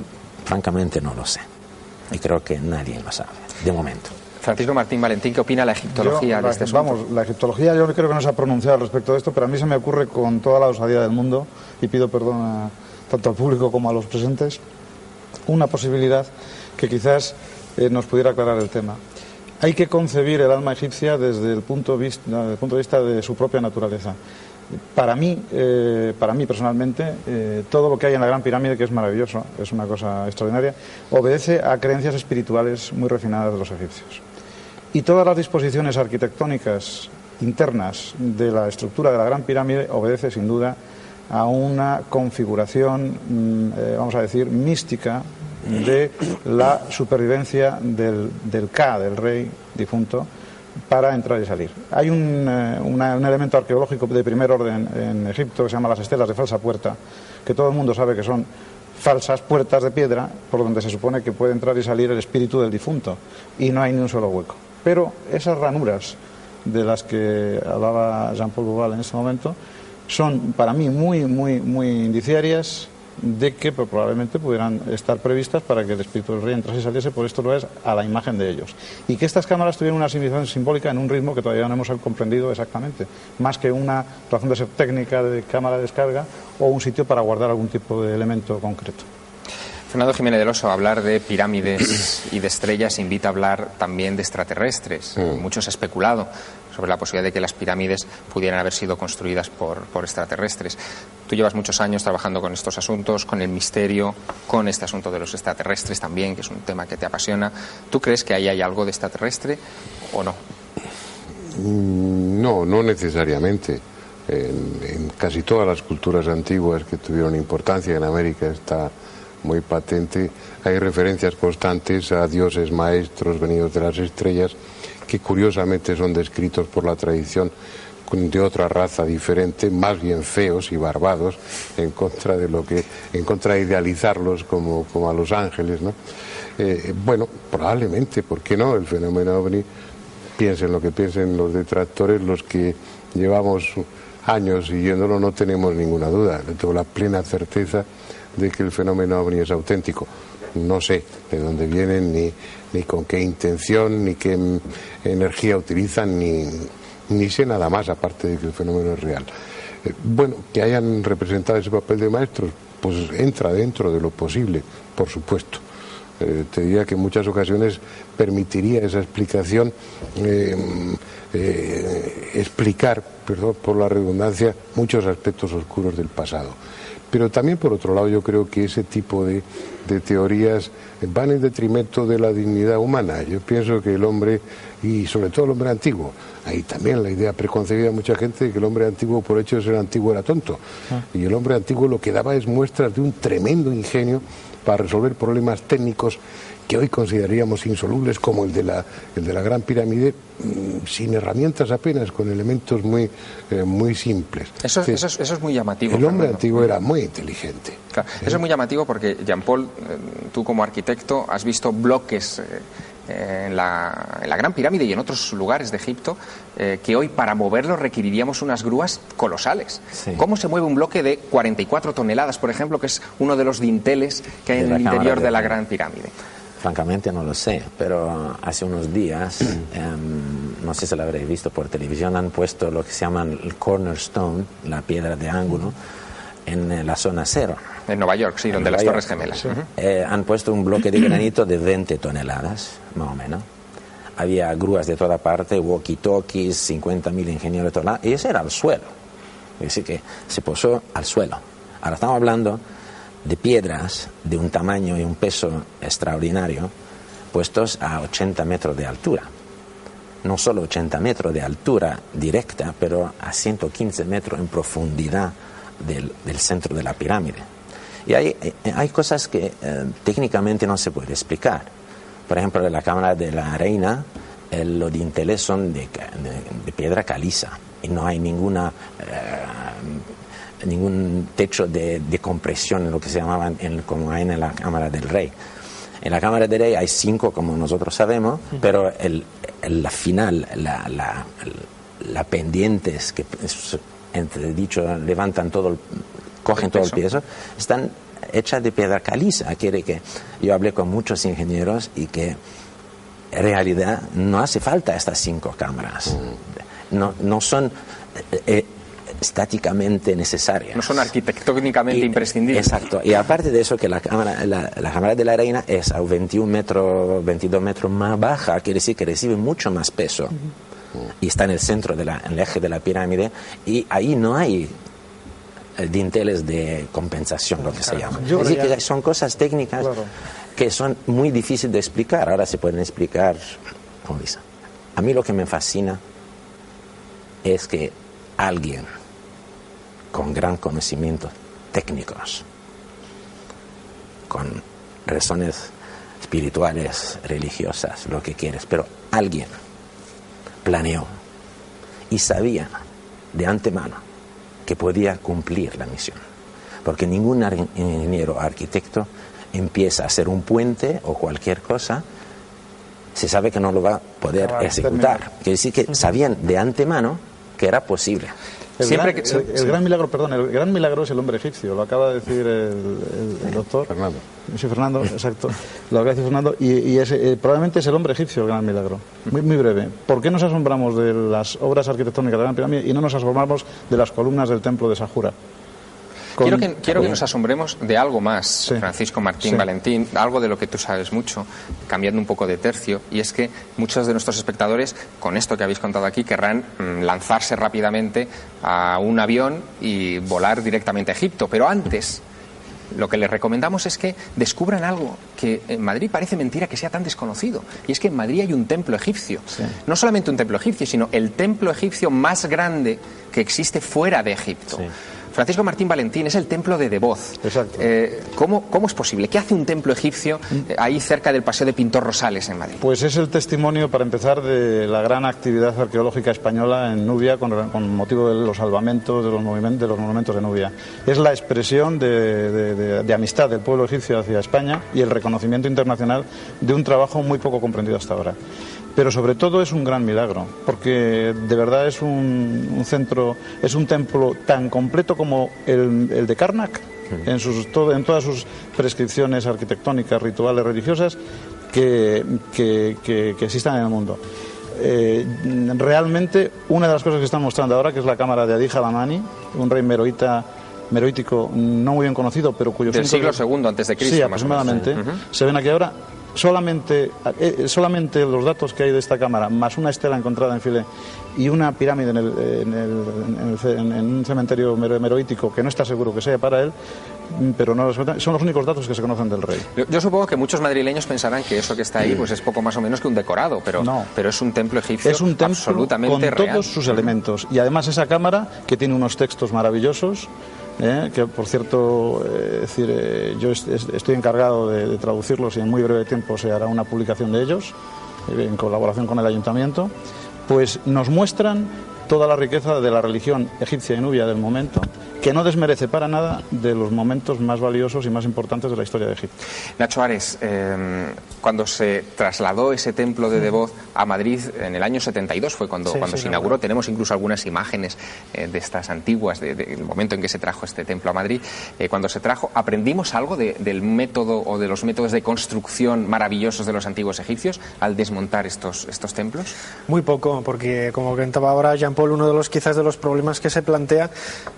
Francamente no lo sé. Y creo que nadie lo sabe, de momento. Francisco Martín Valentín, ¿qué opina la egiptología de este asunto? Vamos, la egiptología yo creo que no se ha pronunciado al respecto de esto, pero a mí se me ocurre con toda la osadía del mundo, y pido perdón tanto al público como a los presentes, una posibilidad que quizás nos pudiera aclarar el tema. Hay que concebir el alma egipcia desde el punto de vista de su propia naturaleza. Para mí personalmente, todo lo que hay en la Gran Pirámide, que es maravilloso, es una cosa extraordinaria, obedece a creencias espirituales muy refinadas de los egipcios. Y todas las disposiciones arquitectónicas internas de la estructura de la Gran Pirámide obedece sin duda a una configuración, vamos a decir, mística de la supervivencia del Ka, del rey difunto, para entrar y salir. Hay un elemento arqueológico de primer orden en Egipto que se llama las estelas de falsa puerta, que todo el mundo sabe que son falsas puertas de piedra por donde se supone que puede entrar y salir el espíritu del difunto, y no hay ni un solo hueco. Pero esas ranuras de las que hablaba Jean-Paul Beauval en este momento son para mí muy indiciarias de que probablemente pudieran estar previstas para que el espíritu del rey entrase y saliese por estos lugares a la imagen de ellos. Y que estas cámaras tuvieran una significación simbólica en un ritmo que todavía no hemos comprendido exactamente, más que una razón de ser técnica de cámara de descarga o un sitio para guardar algún tipo de elemento concreto. Fernando Jiménez del Oso, hablar de pirámides y de estrellas invita a hablar también de extraterrestres. Mucho se ha especulado sobre la posibilidad de que las pirámides pudieran haber sido construidas por extraterrestres. Tú llevas muchos años trabajando con estos asuntos, con el misterio, con este asunto de los extraterrestres también, que es un tema que te apasiona. ¿Tú crees que ahí hay algo de extraterrestre o no? No necesariamente. En casi todas las culturas antiguas que tuvieron importancia en América está muy patente, hay referencias constantes a dioses maestros venidos de las estrellas que curiosamente son descritos por la tradición de otra raza diferente, más bien feos y barbados, en contra de idealizarlos como a los ángeles, ¿no? Bueno, probablemente, ¿por qué no? El fenómeno OVNI, piensen lo que piensen los detractores, los que llevamos años siguiéndolo no tenemos ninguna duda, tengo la plena certeza de que el fenómeno OVNI es auténtico. No sé de dónde vienen, ni con qué intención, ni qué energía utilizan, ni sé nada más aparte de que el fenómeno es real. Bueno, que hayan representado ese papel de maestros, pues entra dentro de lo posible, por supuesto. te diría que en muchas ocasiones permitiría esa explicación explicar, perdón por la redundancia, muchos aspectos oscuros del pasado. Pero también, por otro lado, yo creo que ese tipo de teorías van en detrimento de la dignidad humana. Yo pienso que el hombre, y sobre todo el hombre antiguo, hay también la idea preconcebida de mucha gente de que el hombre antiguo, por hecho de ser antiguo, era tonto. Y el hombre antiguo lo que daba es muestras de un tremendo ingenio para resolver problemas técnicos que hoy consideraríamos insolubles, como el de la Gran Pirámide, sin herramientas apenas, con elementos muy simples. Eso es muy llamativo. El hombre antiguo era muy inteligente. Claro, eso es muy llamativo porque, Jean-Paul, tú como arquitecto has visto bloques en la Gran Pirámide y en otros lugares de Egipto que hoy para moverlos requeriríamos unas grúas colosales. Sí. ¿Cómo se mueve un bloque de 44 toneladas, por ejemplo, que es uno de los dinteles que hay en el interior de la Gran Pirámide? Francamente no lo sé, pero hace unos días, no sé si lo habréis visto por televisión, han puesto lo que se llama el cornerstone, la piedra de ángulo, en la zona cero. En Nueva York, sí, donde las Torres Gemelas. Sí. Han puesto un bloque de granito de 20 toneladas, más o menos. Había grúas de toda parte, walkie-talkies, 50.000 ingenieros de toda la... Y ese era al suelo. Es decir, que se posó al suelo. Ahora estamos hablando de piedras de un tamaño y un peso extraordinario puestos a 80 metros de altura. No solo 80 metros de altura directa, pero a 115 metros en profundidad del centro de la pirámide. Y hay cosas que técnicamente no se puede explicar. Por ejemplo, en la cámara de la reina, los dinteles son de piedra caliza y no hay ningún techo de compresión, en lo que se llamaban como hay en la cámara del rey. En la cámara del rey hay 5, como nosotros sabemos, pero la final, la pendientes que entre dicho levantan todo, cogen todo el peso, están hechas de piedra caliza. Quiere que yo hablé con muchos ingenieros y que en realidad no hace falta estas 5 cámaras. No son estáticamente necesarias. No son arquitectónicamente imprescindibles. Exacto. Y aparte de eso, que la cámara de la reina es a 22 metros más baja, quiere decir que recibe mucho más peso. Y está en el centro en el eje de la pirámide, y ahí no hay dinteles de compensación, lo que se llama. Es decir, que son cosas técnicas que son muy difíciles de explicar. Ahora se pueden explicar, como dice. A mí lo que me fascina es que alguien con gran conocimientos técnicos, con razones espirituales, religiosas, lo que quieres, pero alguien planeó y sabía de antemano que podía cumplir la misión, porque ningún ingeniero o arquitecto empieza a hacer un puente o cualquier cosa, se sabe que no lo va a poder ejecutar. Quiere decir que sabían de antemano que era posible. El gran milagro es el hombre egipcio, lo acaba de decir el doctor Fernando. Sí, Fernando, exacto. Lo acaba de decir Fernando, y probablemente es el hombre egipcio el gran milagro. Muy breve. ¿Por qué nos asombramos de las obras arquitectónicas de la Gran Pirámide y no nos asombramos de las columnas del templo de Sajura? Quiero que nos asombremos de algo más, sí. Francisco Martín Valentín, algo de lo que tú sabes mucho, cambiando un poco de tercio, y es que muchos de nuestros espectadores, con esto que habéis contado aquí, querrán lanzarse rápidamente a un avión y volar directamente a Egipto, pero antes lo que les recomendamos es que descubran algo que en Madrid parece mentira que sea tan desconocido, y es que en Madrid hay un templo egipcio. Sí. No solamente un templo egipcio, sino el templo egipcio más grande que existe fuera de Egipto. Sí. Francisco Martín Valentín, es el templo de Devoz. Exacto. ¿Cómo es posible? ¿Qué hace un templo egipcio ahí cerca del Paseo de Pintor Rosales en Madrid? Pues es el testimonio, para empezar, de la gran actividad arqueológica española en Nubia con motivo de los salvamentos de los monumentos de Nubia. Es la expresión de amistad del pueblo egipcio hacia España y el reconocimiento internacional de un trabajo muy poco comprendido hasta ahora. Pero sobre todo es un gran milagro, porque de verdad es un centro, es un templo tan completo como el de Karnak, en todas sus prescripciones arquitectónicas, rituales, religiosas que existan en el mundo. Realmente, una de las cosas que están mostrando ahora, que es la cámara de Adi Halamani, un rey meroíta meroítico no muy bien conocido, pero cuyos del siglo II antes de Cristo, sí, aproximadamente, se ven aquí ahora. Solamente los datos que hay de esta cámara, más una estela encontrada en File y una pirámide en un cementerio meroítico que no está seguro que sea para él, pero no son los únicos datos que se conocen del rey. Yo supongo que muchos madrileños pensarán que eso que está ahí pues es poco más o menos que un decorado, pero es un templo egipcio, es un templo absolutamente con real. Todos sus elementos. Y además esa cámara, que tiene unos textos maravillosos, que por cierto, yo estoy encargado de traducirlos y en muy breve tiempo se hará una publicación de ellos, en colaboración con el ayuntamiento, pues nos muestran toda la riqueza de la religión egipcia y nubia del momento, que no desmerece para nada de los momentos más valiosos y más importantes de la historia de Egipto. Nacho Ares, cuando se trasladó ese templo de Debod a Madrid en el año 72 fue cuando se inauguró. Tenemos incluso algunas imágenes de estas antiguas, del momento en que se trajo este templo a Madrid. Cuando se trajo, ¿aprendimos algo del método o de los métodos de construcción maravillosos de los antiguos egipcios al desmontar estos templos? Muy poco, porque como comentaba ahora Jean-Paul, uno de los quizás de los problemas que se plantea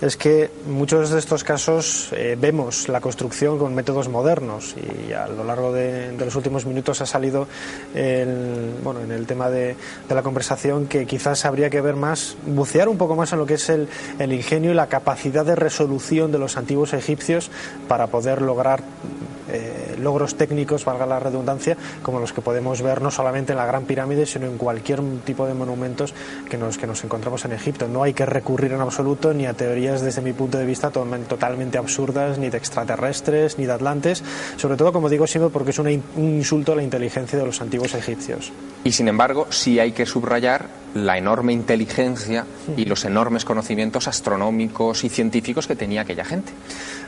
es que muchos de estos casos vemos la construcción con métodos modernos, y a lo largo de los últimos minutos ha salido en el tema de la conversación que quizás habría que ver más, bucear un poco más en lo que es el ingenio y la capacidad de resolución de los antiguos egipcios para poder lograr logros técnicos, valga la redundancia, como los que podemos ver no solamente en la Gran Pirámide, sino en cualquier tipo de monumentos que nos encontramos en Egipto. No hay que recurrir en absoluto ni a teorías, desde mi punto de vista, totalmente absurdas, ni de extraterrestres, ni de atlantes, sobre todo, como digo siempre, porque es un insulto a la inteligencia de los antiguos egipcios. Y sin embargo, sí hay que subrayar la enorme inteligencia y los enormes conocimientos astronómicos y científicos que tenía aquella gente.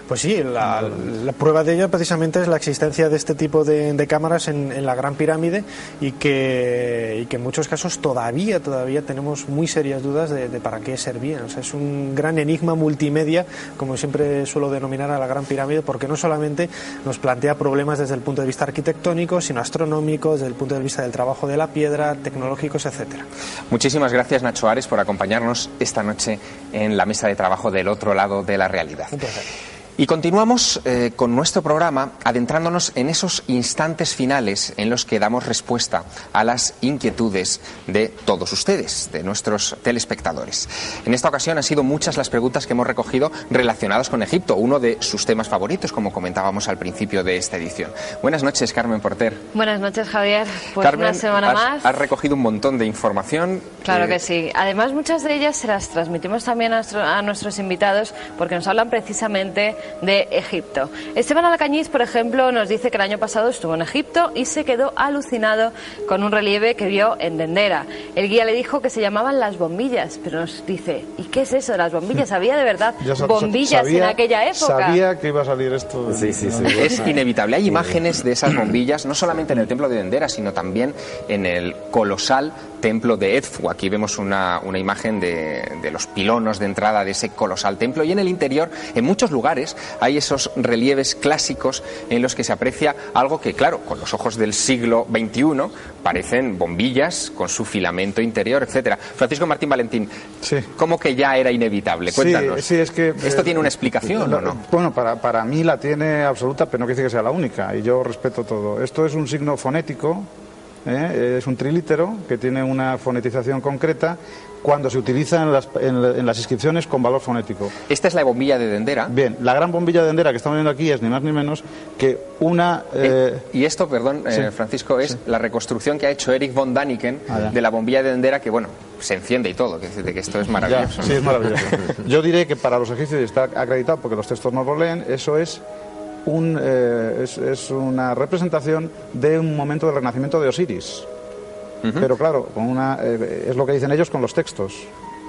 Pues sí, la prueba de ello precisamente es la existencia de este tipo de cámaras en la Gran Pirámide, y que en muchos casos todavía tenemos muy serias dudas de para qué servían. O sea, es un gran enigma multimedia, como siempre suelo denominar a la Gran Pirámide, porque no solamente nos plantea problemas desde el punto de vista arquitectónico, sino astronómicos, desde el punto de vista del trabajo de la piedra, tecnológicos, etcétera. Muchísimas gracias, Nacho Ares, por acompañarnos esta noche en la mesa de trabajo del otro lado de la realidad. Un placer. Y continuamos con nuestro programa, adentrándonos en esos instantes finales en los que damos respuesta a las inquietudes de todos ustedes, de nuestros telespectadores. En esta ocasión han sido muchas las preguntas que hemos recogido relacionadas con Egipto, uno de sus temas favoritos, como comentábamos al principio de esta edición. Buenas noches, Carmen Porter. Buenas noches, Javier. Pues Carmen, una semana más. Has recogido un montón de información. Claro que sí. Además, muchas de ellas se las transmitimos también a nuestros invitados, porque nos hablan precisamente de Egipto. Esteban Alcañiz, por ejemplo, nos dice que el año pasado estuvo en Egipto y se quedó alucinado con un relieve que vio en Dendera. El guía le dijo que se llamaban las bombillas, pero nos dice, ¿y qué es eso de las bombillas? ¿Había de verdad bombillas en aquella época? Sabía que iba a salir esto. Sí. Es inevitable. Hay imágenes de esas bombillas, no solamente en el templo de Dendera, sino también en el colosal templo de Edfu. Aquí vemos una imagen de los pilonos de entrada de ese colosal templo, y en el interior, en muchos lugares, hay esos relieves clásicos en los que se aprecia algo que, claro, con los ojos del siglo XXI parecen bombillas con su filamento interior, etcétera. Francisco Martín Valentín, sí. ¿Cómo que ya era inevitable? Cuéntanos. Sí, es que ¿esto tiene una explicación o no? Bueno, para mí la tiene absoluta, pero no quiere decir que sea la única, y yo respeto todo. Esto es un signo fonético, es un trilítero que tiene una fonetización concreta cuando se utiliza en las inscripciones con valor fonético. Esta es la bombilla de Dendera. Bien, la gran bombilla de Dendera que estamos viendo aquí es ni más ni menos que una... Y esto, perdón, sí. Francisco, es la reconstrucción que ha hecho Erich von Däniken de la bombilla de Dendera, que bueno, se enciende y todo, que esto es maravilloso. Sí, es maravilloso. Yo diré que para los egipcios está acreditado, porque los textos no lo leen, eso es una representación de un momento del renacimiento de Osiris. Pero claro, es lo que dicen ellos con los textos.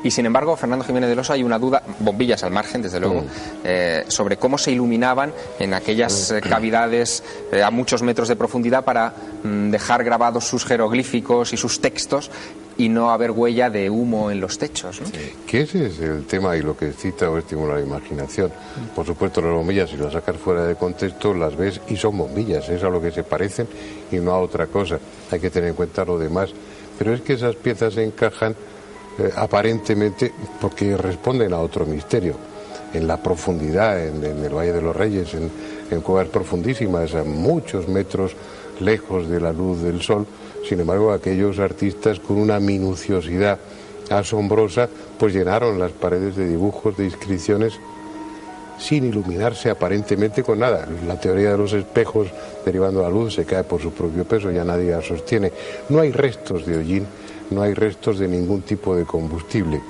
Y sin embargo, Fernando Jiménez del Oso, hay una duda, bombillas al margen, desde luego, sobre cómo se iluminaban en aquellas cavidades a muchos metros de profundidad para dejar grabados sus jeroglíficos y sus textos y no haber huella de humo en los techos, ¿no? Sí. Que ese es el tema y lo que excita o estimula la imaginación. Por supuesto, las bombillas, si las sacas fuera de contexto, las ves y son bombillas, es a lo que se parecen y no a otra cosa. Hay que tener en cuenta lo demás. Pero es que esas piezas se encajan aparentemente porque responden a otro misterio. en la profundidad, en el Valle de los Reyes, en cuevas profundísimas, a muchos metros lejos de la luz del sol. Sin embargo, aquellos artistas con una minuciosidad asombrosa, pues llenaron las paredes de dibujos, de inscripciones, sin iluminarse aparentemente con nada. La teoría de los espejos derivando la luz se cae por su propio peso, ya nadie la sostiene. No hay restos de hollín, no hay restos de ningún tipo de combustible.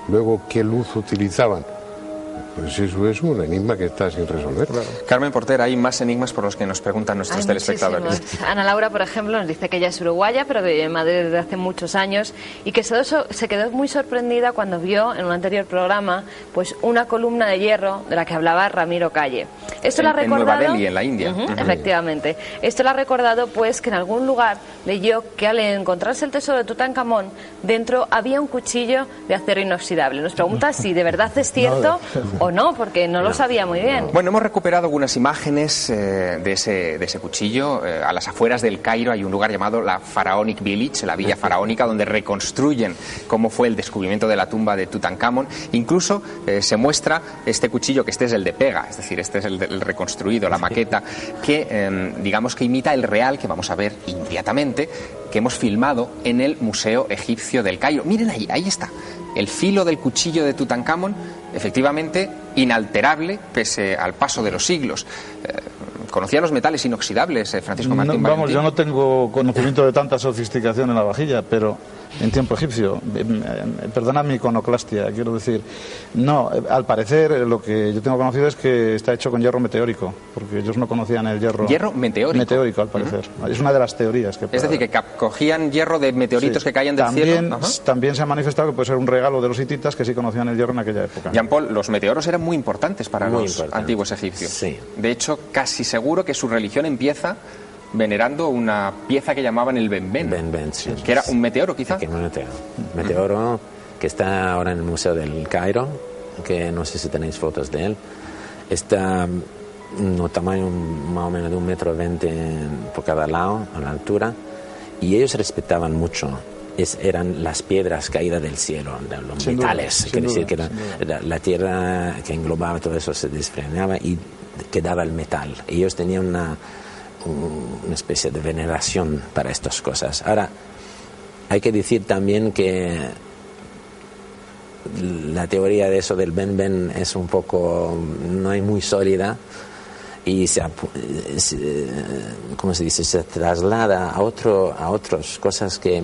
Luego, ¿qué luz utilizaban? Pues eso es un enigma que está sin resolver. Carmen Porter, hay más enigmas por los que nos preguntan nuestros telespectadores. Ana Laura, por ejemplo, nos dice que ella es uruguaya, pero vive en Madrid desde hace muchos años y que se quedó muy sorprendida cuando vio en un anterior programa pues una columna de hierro de la que hablaba Ramiro Calle. Esto la ha recordado, en Nueva Delhi, en la India. Efectivamente. Esto le ha recordado pues que en algún lugar leyó que al encontrarse el tesoro de Tutankamón, dentro había un cuchillo de acero inoxidable. Nos pregunta si de verdad es cierto o no, porque no lo sabía muy bien. Bueno, hemos recuperado algunas imágenes de ese cuchillo. A las afueras del Cairo hay un lugar llamado la Pharaonic Village, la villa faraónica, donde reconstruyen cómo fue el descubrimiento de la tumba de Tutankamón. Incluso se muestra este cuchillo, que este es el de pega, es decir, este es el reconstruido, la maqueta, que digamos que imita el real, que vamos a ver inmediatamente, que hemos filmado en el Museo Egipcio del Cairo. Miren ahí está. El filo del cuchillo de Tutankamón, efectivamente inalterable pese al paso de los siglos. ¿Conocía los metales inoxidables, Francisco Martín Valentín? Yo no tengo conocimiento de tanta sofisticación en la vajilla, pero en tiempo egipcio, perdona mi iconoclastia, quiero decir, no, al parecer lo que yo tengo conocido es que está hecho con hierro meteórico, porque ellos no conocían el hierro. ¿Hierro meteórico? Meteórico, al parecer. Es una de las teorías que... Es decir, que cogían hierro de meteoritos que caían del cielo. También se ha manifestado que puede ser un regalo de los hititas que sí conocían el hierro en aquella época. Jean-Paul, los meteoros eran muy importantes para los antiguos egipcios. Sí. De hecho, casi seguro que su religión empieza venerando una pieza que llamaban el Ben-Ben, sí, que era un meteoro, quizá. Sí, un meteoro que está ahora en el Museo del Cairo, que no sé si tenéis fotos de él. Está un tamaño más o menos de 1,20 m por cada lado, a la altura, y ellos respetaban mucho. Eran las piedras caídas del cielo, los metales, quiere decir que la tierra que englobaba todo eso se desprendía y quedaba el metal. Ellos tenían una especie de veneración para estas cosas. Ahora, hay que decir también que la teoría de eso del Ben-Ben es un poco, no es muy sólida y ¿cómo se dice? Se traslada a otras cosas que...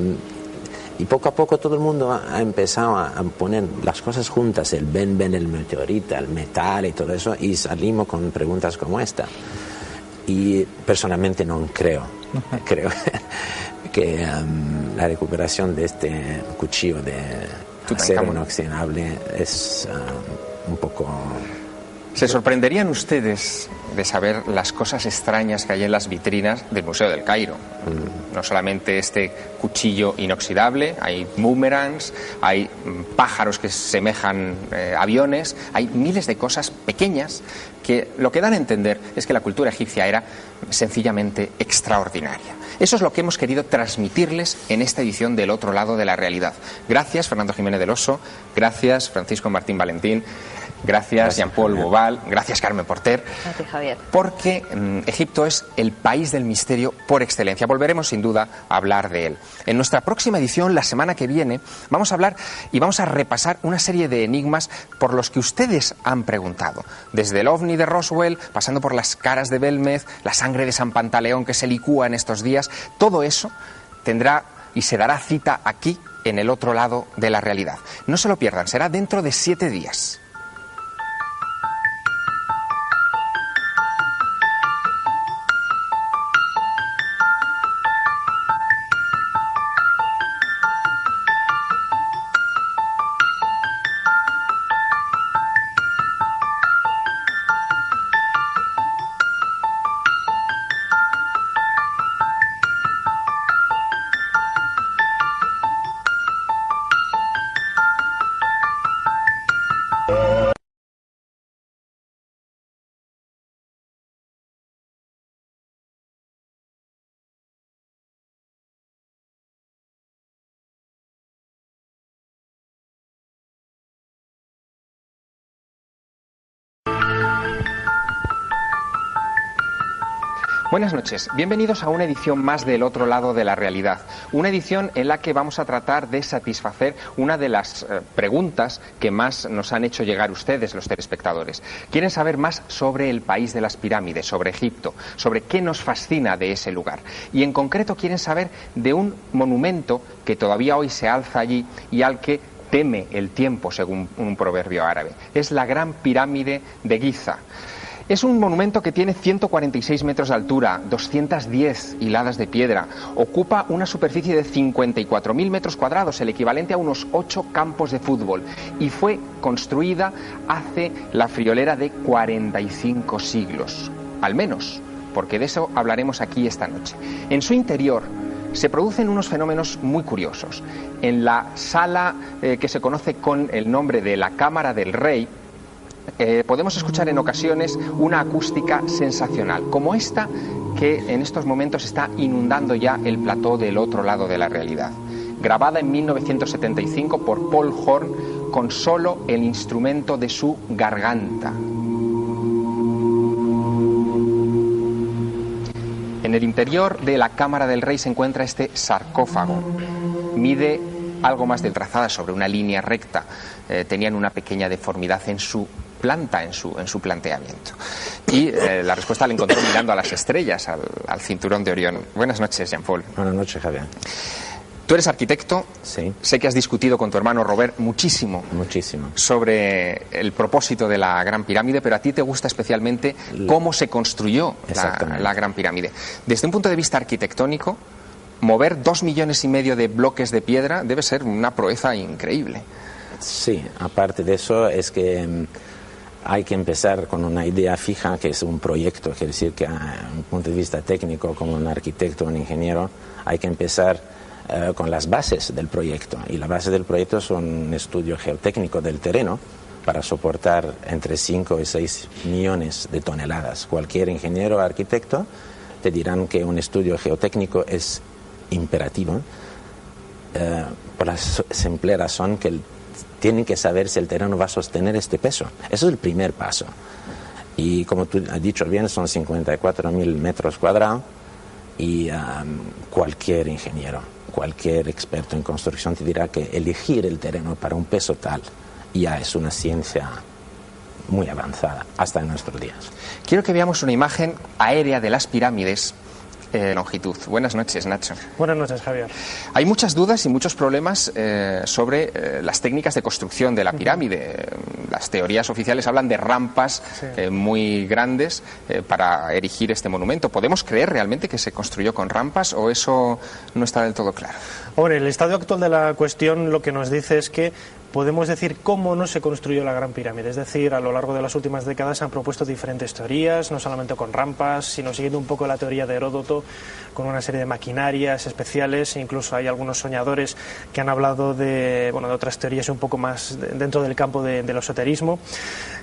Y poco a poco todo el mundo ha empezado a poner las cosas juntas, el Ben-Ben, el meteorita, el metal y todo eso, y salimos con preguntas como esta. Y personalmente no creo que la recuperación de este cuchillo de acero inoxidable es un poco... ¿Se sorprenderían ustedes de saber las cosas extrañas que hay en las vitrinas del Museo del Cairo? No solamente este cuchillo inoxidable, hay boomerangs, hay pájaros que semejan aviones, hay miles de cosas pequeñas que lo que dan a entender es que la cultura egipcia era sencillamente extraordinaria. Eso es lo que hemos querido transmitirles en esta edición del Otro Lado de la Realidad. Gracias, Fernando Jiménez del Oso, gracias, Francisco Martín Valentín. Gracias, Jean-Paul Boval. Gracias, Carmen Porter. Gracias, Javier. Porque Egipto es el país del misterio por excelencia. Volveremos, sin duda, a hablar de él. En nuestra próxima edición, la semana que viene, vamos a hablar y vamos a repasar una serie de enigmas por los que ustedes han preguntado. Desde el ovni de Roswell, pasando por las caras de Belmez, la sangre de San Pantaleón que se licúa en estos días. Todo eso tendrá y se dará cita aquí, en el Otro Lado de la Realidad. No se lo pierdan, será dentro de 7 días. Buenas noches, bienvenidos a una edición más del otro lado de la realidad, una edición en la que vamos a tratar de satisfacer una de las preguntas que más nos han hecho llegar ustedes, los telespectadores. Quieren saber más sobre el país de las pirámides, sobre Egipto, sobre qué nos fascina de ese lugar. Y en concreto quieren saber de un monumento que todavía hoy se alza allí y al que teme el tiempo, según un proverbio árabe. Es la Gran Pirámide de Giza. Es un monumento que tiene 146 metros de altura, 210 hiladas de piedra, ocupa una superficie de 54.000 metros cuadrados, el equivalente a unos 8 campos de fútbol, y fue construida hace la friolera de 45 siglos, al menos, porque de eso hablaremos aquí esta noche. En su interior se producen unos fenómenos muy curiosos. En la sala que se conoce con el nombre de la Cámara del Rey, podemos escuchar en ocasiones una acústica sensacional, como esta que en estos momentos está inundando ya el plató del otro lado de la realidad. Grabada en 1975 por Paul Horn con solo el instrumento de su garganta. En el interior de la Cámara del Rey se encuentra este sarcófago. Mide algo más de trazada sobre una línea recta. Tenían una pequeña deformidad en su planta, en su planteamiento. Y la respuesta la encontró mirando a las estrellas, al cinturón de Orión. Buenas noches, Jean-Paul. Buenas noches, Javier. Tú eres arquitecto. Sí. Sé que has discutido con tu hermano Robert muchísimo sobre el propósito de la Gran Pirámide, pero a ti te gusta especialmente cómo se construyó la Gran Pirámide. Desde un punto de vista arquitectónico, mover 2,5 millones de bloques de piedra debe ser una proeza increíble. Sí, aparte de eso es que hay que empezar con una idea fija, que es un proyecto, quiere decir que a un punto de vista técnico, como un arquitecto o un ingeniero, hay que empezar con las bases del proyecto. Y la base del proyecto es un estudio geotécnico del terreno para soportar entre 5 y 6 millones de toneladas. Cualquier ingeniero o arquitecto te dirán que un estudio geotécnico es imperativo por la simple razón que tienen que saber si el terreno va a sostener este peso. Eso es el primer paso. Y como tú has dicho bien, son 54.000 metros cuadrados y cualquier ingeniero, cualquier experto en construcción te dirá que elegir el terreno para un peso tal ya es una ciencia muy avanzada hasta en nuestros días. Quiero que veamos una imagen aérea de las pirámides longitud. Buenas noches, Nacho. Buenas noches, Javier. Hay muchas dudas y muchos problemas sobre las técnicas de construcción de la pirámide. Las teorías oficiales hablan de rampas muy grandes para erigir este monumento. ¿Podemos creer realmente que se construyó con rampas o eso no está del todo claro? Hombre, el estado actual de la cuestión lo que nos dice es que podemos decir cómo no se construyó la Gran Pirámide. Es decir, a lo largo de las últimas décadas se han propuesto diferentes teorías, no solamente con rampas, sino siguiendo un poco la teoría de Heródoto, con una serie de maquinarias especiales. Incluso hay algunos soñadores que han hablado de otras teorías un poco más dentro del campo del esoterismo.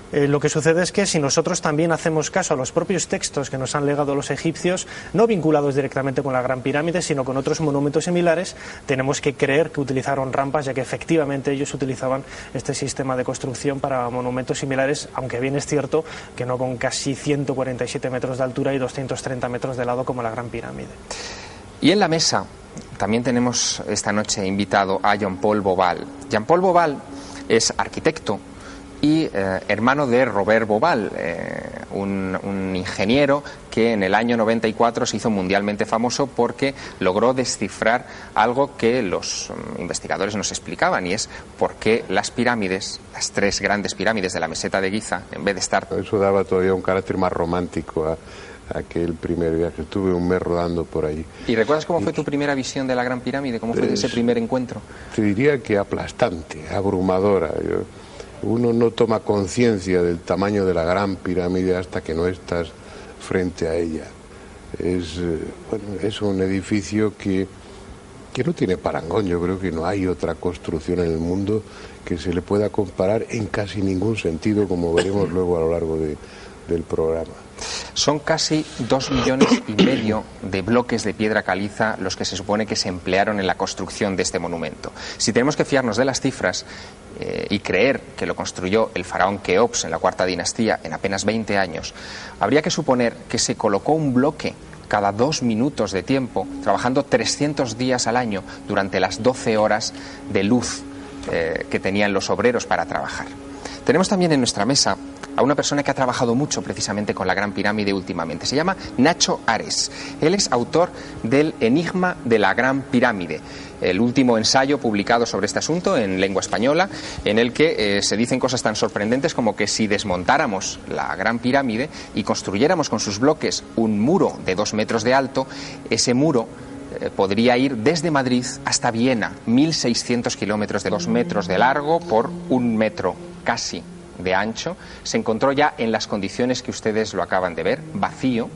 Lo que sucede es que si nosotros también hacemos caso a los propios textos que nos han legado los egipcios, no vinculados directamente con la Gran Pirámide, sino con otros monumentos similares, tenemos que creer que utilizaron rampas, ya que efectivamente ellos utilizaban este sistema de construcción para monumentos similares, aunque bien es cierto que no con casi 147 metros de altura y 230 metros de lado como la Gran Pirámide. Y en la mesa también tenemos esta noche invitado a Jean-Paul Boval. Jean-Paul Boval es arquitecto y hermano de Robert Boval, un ingeniero que en el año 94 se hizo mundialmente famoso porque logró descifrar algo que los investigadores nos explicaban, y es por qué las pirámides, las 3 grandes pirámides de la meseta de Giza, en vez de estar... Eso daba todavía un carácter más romántico a aquel primer viaje. Estuve un mes rodando por ahí. ¿Y recuerdas cómo fue tu primera visión de la Gran Pirámide? ¿Cómo fue ese primer encuentro? Te diría que aplastante, abrumadora. Uno no toma conciencia del tamaño de la Gran Pirámide hasta que no estás frente a ella. Es un edificio que no tiene parangón. Yo creo que no hay otra construcción en el mundo que se le pueda comparar en casi ningún sentido, como veremos luego a lo largo del programa. Son casi 2,5 millones de bloques de piedra caliza los que se supone que se emplearon en la construcción de este monumento. Si tenemos que fiarnos de las cifras y creer que lo construyó el faraón Keops en la 4ª dinastía en apenas 20 años, habría que suponer que se colocó un bloque cada 2 minutos de tiempo, trabajando 300 días al año durante las 12 horas de luz que tenían los obreros para trabajar. Tenemos también en nuestra mesa a una persona que ha trabajado mucho precisamente con la Gran Pirámide últimamente. Se llama Nacho Ares. Él es autor del Enigma de la Gran Pirámide, el último ensayo publicado sobre este asunto en lengua española, en el que se dicen cosas tan sorprendentes como que si desmontáramos la Gran Pirámide y construyéramos con sus bloques un muro de 2 metros de alto, ese muro podría ir desde Madrid hasta Viena, 1.600 kilómetros de 2 metros de largo por 1 metro casi de ancho. Se encontró ya en las condiciones que ustedes lo acaban de ver, vacío,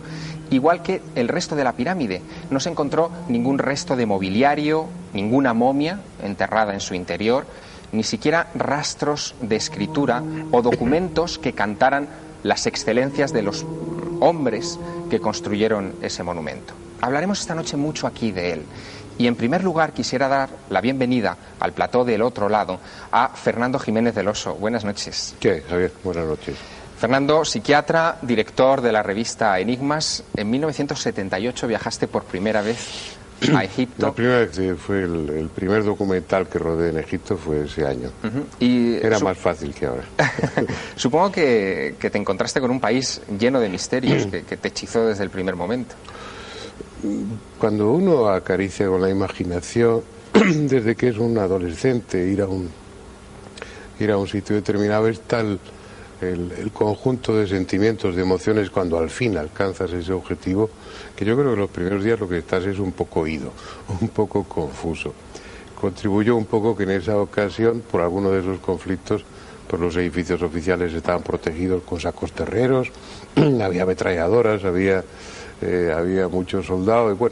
igual que el resto de la pirámide. No se encontró ningún resto de mobiliario, ninguna momia enterrada en su interior, ni siquiera rastros de escritura o documentos que cantaran las excelencias de los hombres que construyeron ese monumento. Hablaremos esta noche mucho aquí de él. Y en primer lugar quisiera dar la bienvenida al plató del otro lado a Fernando Jiménez del Oso. Buenas noches. ¿Qué, Javier? Buenas noches. Fernando, psiquiatra, director de la revista Enigmas. En 1978 viajaste por primera vez a Egipto. La primera vez que fue el primer documental que rodé en Egipto fue ese año. Y era más fácil que ahora. Supongo que te encontraste con un país lleno de misterios que te hechizó desde el primer momento. Cuando uno acaricia con la imaginación, desde que es un adolescente, ir a un sitio determinado, es tal el conjunto de sentimientos, de emociones, cuando al fin alcanzas ese objetivo, que yo creo que los primeros días lo que estás es un poco ido, un poco confuso. Contribuyó un poco que en esa ocasión, por alguno de esos conflictos, pues los edificios oficiales estaban protegidos con sacos terreros, había ametralladoras, había muchos soldados, y bueno,